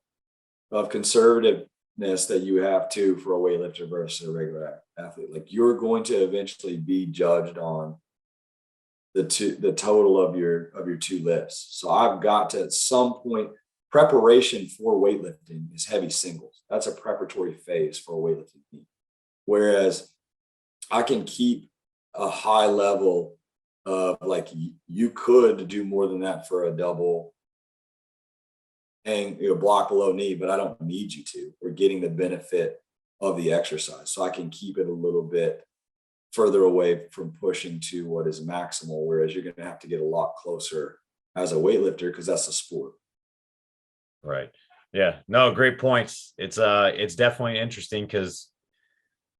of conservativeness that you have too for a weightlifter versus a regular athlete. Like you're going to eventually be judged on the total of your two lifts. So I've got to at some point, preparation for weightlifting is heavy singles. That's a preparatory phase for a weightlifting team. Whereas I can keep a high level of like you could do more than that for a double hang, block below knee, but I don't need you to. We're getting the benefit of the exercise. So I can keep it a little bit further away from pushing to what is maximal, whereas you're going to have to get a lot closer as a weightlifter because that's a sport. Right. Yeah. No, great points. It's definitely interesting because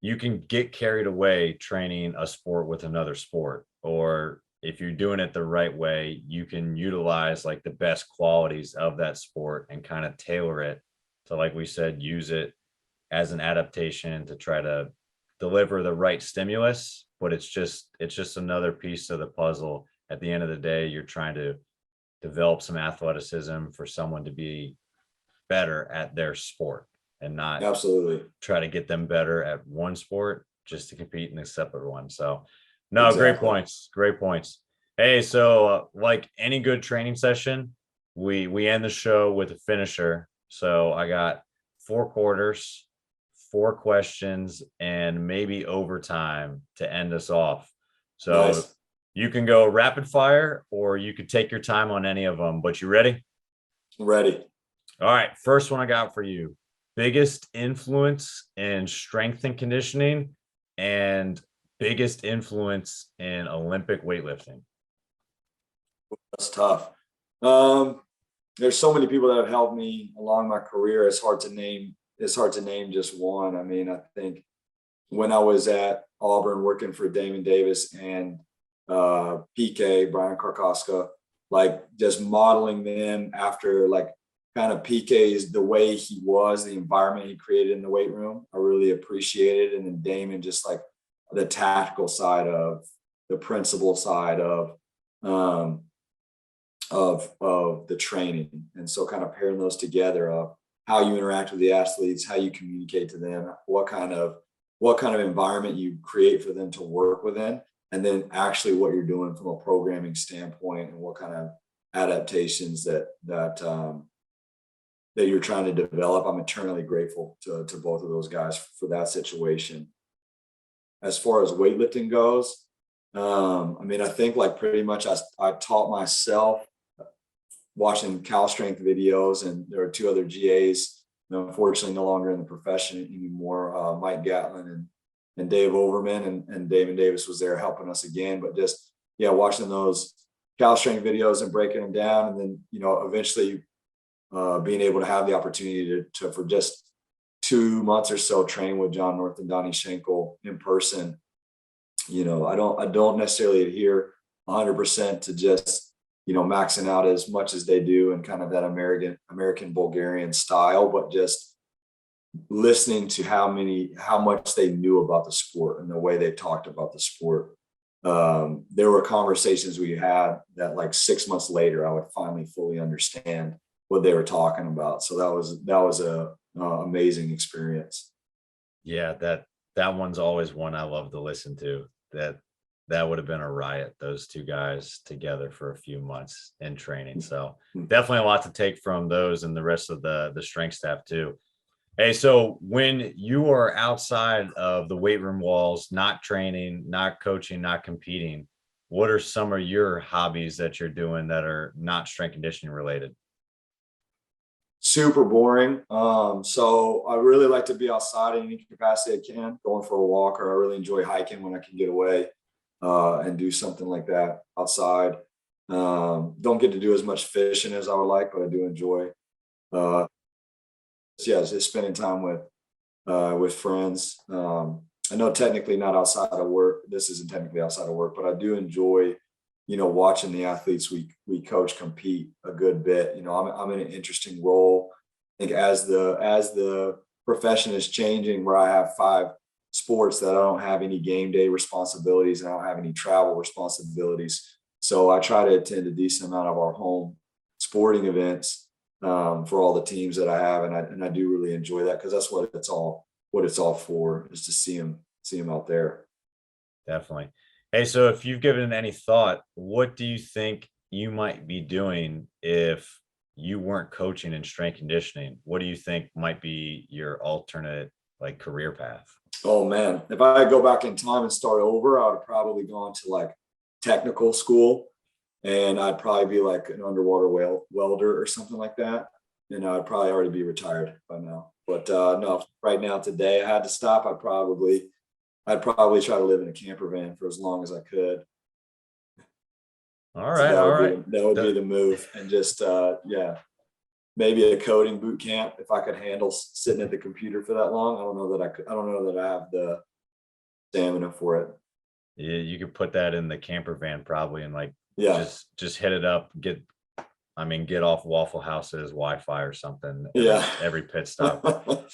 you can get carried away training a sport with another sport, or if you're doing it the right way, you can utilize like the best qualities of that sport and kind of tailor it to, like we said, use it as an adaptation to try to deliver the right stimulus. But it's just another piece of the puzzle. At the end of the day, you're trying to develop some athleticism for someone to be better at their sport and not Absolutely. try to get them better at one sport just to compete in a separate one. So, no, great Exactly. points. Great points. Hey, so like any good training session, we end the show with a finisher. So I got 4 quarters, 4 questions, and maybe overtime to end us off. So Nice. you can go rapid fire or you could take your time on any of them, but you ready? Ready. All right. First one I got for you. Biggest influence in strength and conditioning and biggest influence in Olympic weightlifting. That's tough. Um, there's so many people that have helped me along my career. It's hard to name. It's hard to name just one. I mean, I think when I was at Auburn working for Damon Davis and PK, Brian Karkoska, like just modeling them after like kind of PK's, the way he was, the environment he created in the weight room, I really appreciated. And then Damon, just like the tactical side of the principle side um, of the training. And so kind of pairing those together of how you interact with the athletes, how you communicate to them, what kind of environment you create for them to work within, and then actually what you're doing from a programming standpoint and what kind of adaptations that you're trying to develop. I'm eternally grateful to both of those guys for that situation. As far as weightlifting goes, I mean, I think like pretty much I taught myself watching Cal Strength videos, and there are 2 other GAs, unfortunately no longer in the profession anymore, Mike Gatlin and Dave Overman, and Damon Davis was there helping us again. But just, yeah, watching those Cal Strength videos and breaking them down, and then, eventually being able to have the opportunity to for just 2 months or so train with John North and Donnie Schenkel in person. I don't necessarily adhere 100% to just, maxing out as much as they do and kind of that American Bulgarian style, but just listening to how much they knew about the sport and the way they talked about the sport. There were conversations we had that like 6 months later, I would finally fully understand what they were talking about. So that was a amazing experience. Yeah, that one's always one I love to listen to. That would have been a riot, those 2 guys together for a few months in training. So definitely a lot to take from those and the rest of the strength staff too. Hey, so when you are outside of the weight room walls, not training, not coaching, not competing, what are some of your hobbies that you're doing that are not strength conditioning related? Super boring. So I really like to be outside in any capacity I can, going for a walk, or I really enjoy hiking when I can get away and do something like that outside. Don't get to do as much fishing as I would like, but I do enjoy. Just spending time with friends. I know technically not outside of work. This isn't technically outside of work, but I do enjoy, watching the athletes we coach compete a good bit. I'm in an interesting role. I think as the profession is changing, where I have 5 sports that I don't have any game day responsibilities and I don't have any travel responsibilities. So I try to attend a decent amount of our home sporting events for all the teams that I have, and I do really enjoy that because that's what it's all for, is to see them out there. Definitely. Hey, so if you've given it any thought, what do you think you might be doing if you weren't coaching in strength conditioning? What do you think might be your alternate like career path? Oh man, if I go back in time and start over, I would have probably gone to like technical school, and I'd probably be like an underwater welder or something like that. I'd probably already be retired by now. But no, right now, today, I had to stop. I'd probably try to live in a camper van for as long as I could. All So right, all right. that would be the move. And just yeah, maybe a coding boot camp if I could handle sitting at the computer for that long. I don't know that I could. I don't know that I have the stamina for it. Yeah, you could put that in the camper van probably and like Yeah, just hit it up, get off Waffle House's Wi-Fi or something yeah. every pit stop.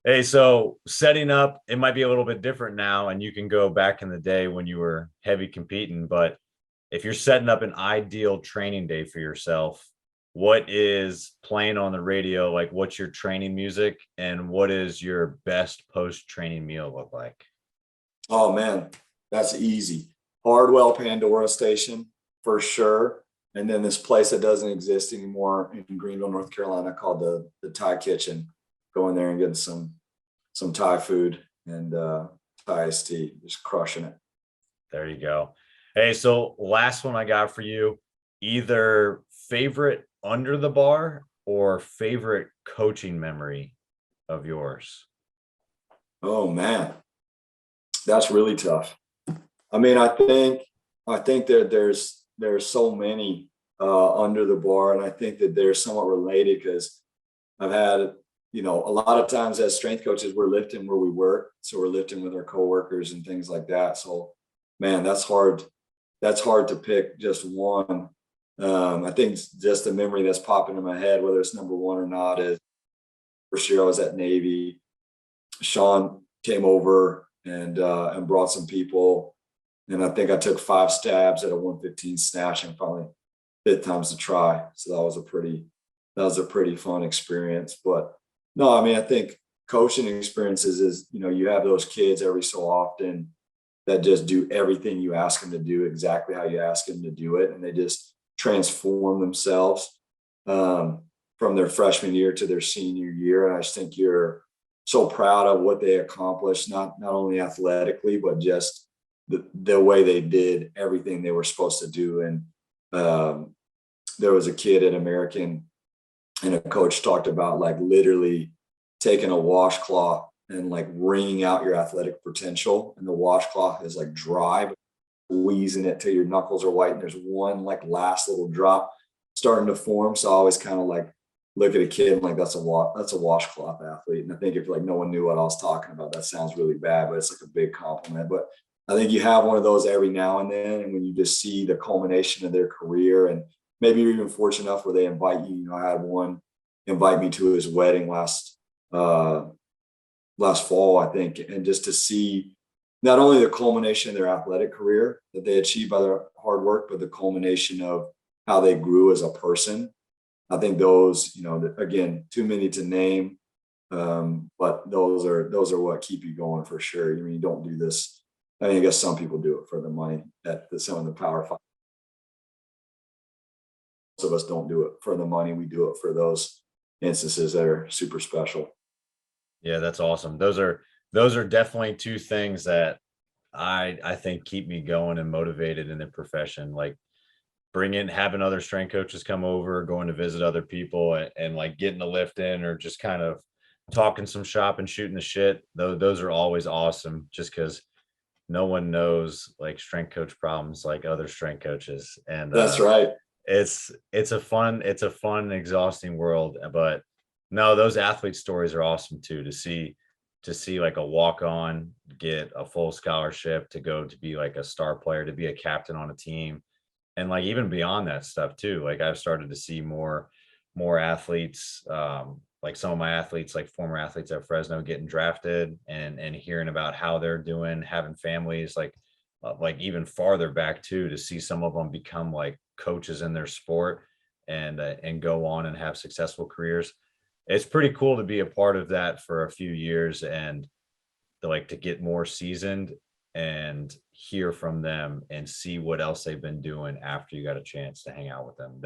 Hey, so setting up, it might be a little bit different now, and you can go back in the day when you were heavy competing, but if you're setting up an ideal training day for yourself, what is playing on the radio? Like, what's your training music, and what is your best post-training meal look like? Oh man, that's easy. Hardwell Pandora Station for sure. And then this place that doesn't exist anymore in Greenville, North Carolina, called the Thai Kitchen. Go in there and get some Thai food and Thai iced tea. Just crushing it. There you go. Hey, so last one I got for you, either favorite under the bar or favorite coaching memory of yours. Oh man, that's really tough. I mean, I think that there's so many under the bar, and I think that they're somewhat related because I've had, a lot of times as strength coaches, we're lifting where we work, so we're lifting with our coworkers and things like that. So, man, that's hard. That's hard to pick just one. I think it's just a memory that's popping in my head, whether it's number one or not, is first year I was at Navy. Sean came over and brought some people, and I think I took 5 stabs at a 115 snatch, and finally fifth time's the try. So that was a pretty fun experience. But no, I mean, I think coaching experiences is, you have those kids every so often that just do everything you ask them to do exactly how you ask them to do it, and they just transform themselves from their freshman year to their senior year. And I just think you're so proud of what they accomplished, not only athletically, but just the way they did everything they were supposed to do. And there was a kid at American, and a coach talked about like literally taking a washcloth and like wringing out your athletic potential. And the washcloth is like dry, but squeezing it till your knuckles are white. And there's one like last little drop starting to form. So I always kind of like look at a kid and like, that's a washcloth athlete. And I think if like no one knew what I was talking about, that sounds really bad, but it's like a big compliment. But I think you have one of those every now and then. And when you just see the culmination of their career, and maybe you're even fortunate enough where they invite you, I had one invite me to his wedding last fall, I think. And just to see not only the culmination of their athletic career that they achieved by their hard work, but the culmination of how they grew as a person. I think those, again, too many to name, but those are what keep you going for sure. I mean, you don't do this. I mean, I guess some people do it for the money. Some of the power five. Most of us don't do it for the money. We do it for those instances that are super special. Yeah, that's awesome. Those are definitely two things that I think keep me going and motivated in the profession. Like having other strength coaches come over, going to visit other people, and like getting the lift in, or just kind of talking some shop and shooting the shit. Those are always awesome, just because no one knows like strength coach problems like other strength coaches. And That's right. It's a fun, exhausting world. But no, those athlete stories are awesome too, to see like a walk-on get a full scholarship to go to be like a star player, to be a captain on a team. And like even beyond that stuff too, like I've started to see more athletes, like some of my athletes, like former athletes at Fresno, getting drafted, and hearing about how they're doing, having families, like even farther back too, to see some of them become like coaches in their sport and go on and have successful careers. It's pretty cool to be a part of that for a few years, and to get more seasoned and hear from them and see what else they've been doing after you got a chance to hang out with them.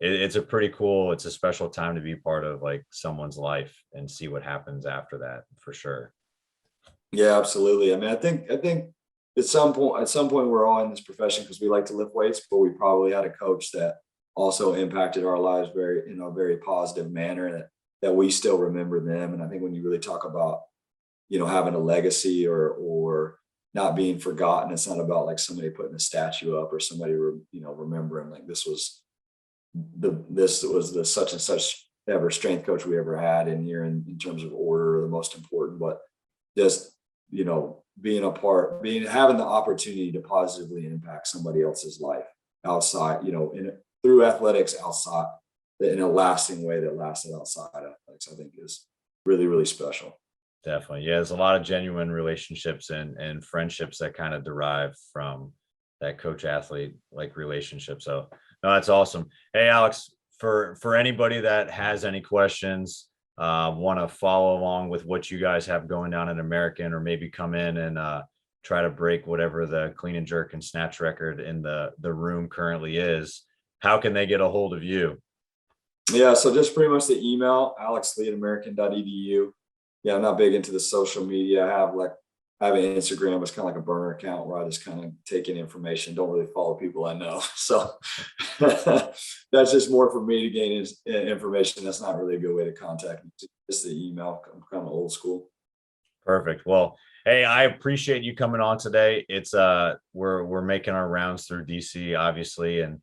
It's a pretty cool, it's a special time to be part of like someone's life and see what happens after that, for sure. Yeah, absolutely. I mean, I think at some point we're all in this profession because we like to lift weights, but we probably had a coach that also impacted our lives very, in a very positive manner, that we still remember them. And I think when you really talk about, having a legacy or not being forgotten, it's not about like somebody putting a statue up or somebody, remembering like this was the such and such ever strength coach we ever had in here in terms of order, the most important, but just, having the opportunity to positively impact somebody else's life outside, through athletics outside in a lasting way that lasted outside athletics, I think is really, really special. Definitely. Yeah, there's a lot of genuine relationships and friendships that kind of derive from that coach athlete like relationship. So no, that's awesome. Hey, Alex, for anybody that has any questions, want to follow along with what you guys have going down at American, or maybe come in and try to break whatever the clean and jerk and snatch record in the room currently is, how can they get a hold of you? Yeah, so just pretty much the email, alexlee@american.edu. Yeah, I'm not big into the social media. I have an Instagram. It's kind of like a burner account where I just kind of take in information. Don't really follow people I know. So that's just more for me to gain information. That's not really a good way to contact me. Just the email. I'm kind of old school. Perfect. Well, hey, I appreciate you coming on today. It's we're making our rounds through DC, obviously, and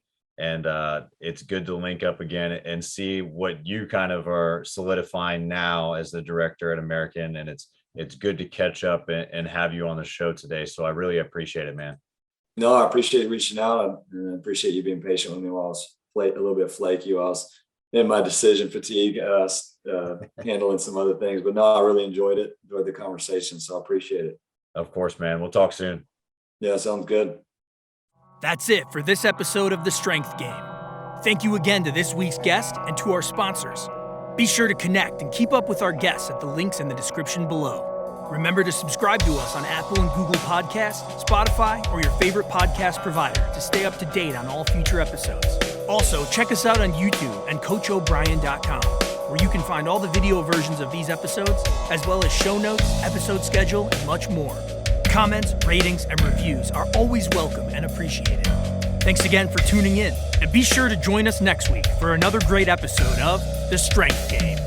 it's good to link up again and see what you kind of are solidifying now as the director at American. And it's good to catch up and have you on the show today. So I really appreciate it, man. No, I appreciate reaching out, and I appreciate you being patient with me while I was a little bit flaky. I was in my decision fatigue, handling some other things, but no, I really enjoyed the conversation. So I appreciate it. Of course, man. We'll talk soon. Yeah, sounds good. That's it for this episode of The Strength Game. Thank you again to this week's guest and to our sponsors. Be sure to connect and keep up with our guests at the links in the description below. Remember to subscribe to us on Apple and Google Podcasts, Spotify, or your favorite podcast provider to stay up to date on all future episodes. Also, check us out on YouTube and CoachO'Brien.com, where you can find all the video versions of these episodes, as well as show notes, episode schedule, and much more. Comments, ratings, and reviews are always welcome and appreciated. Thanks again for tuning in, and be sure to join us next week for another great episode of The Strength Game.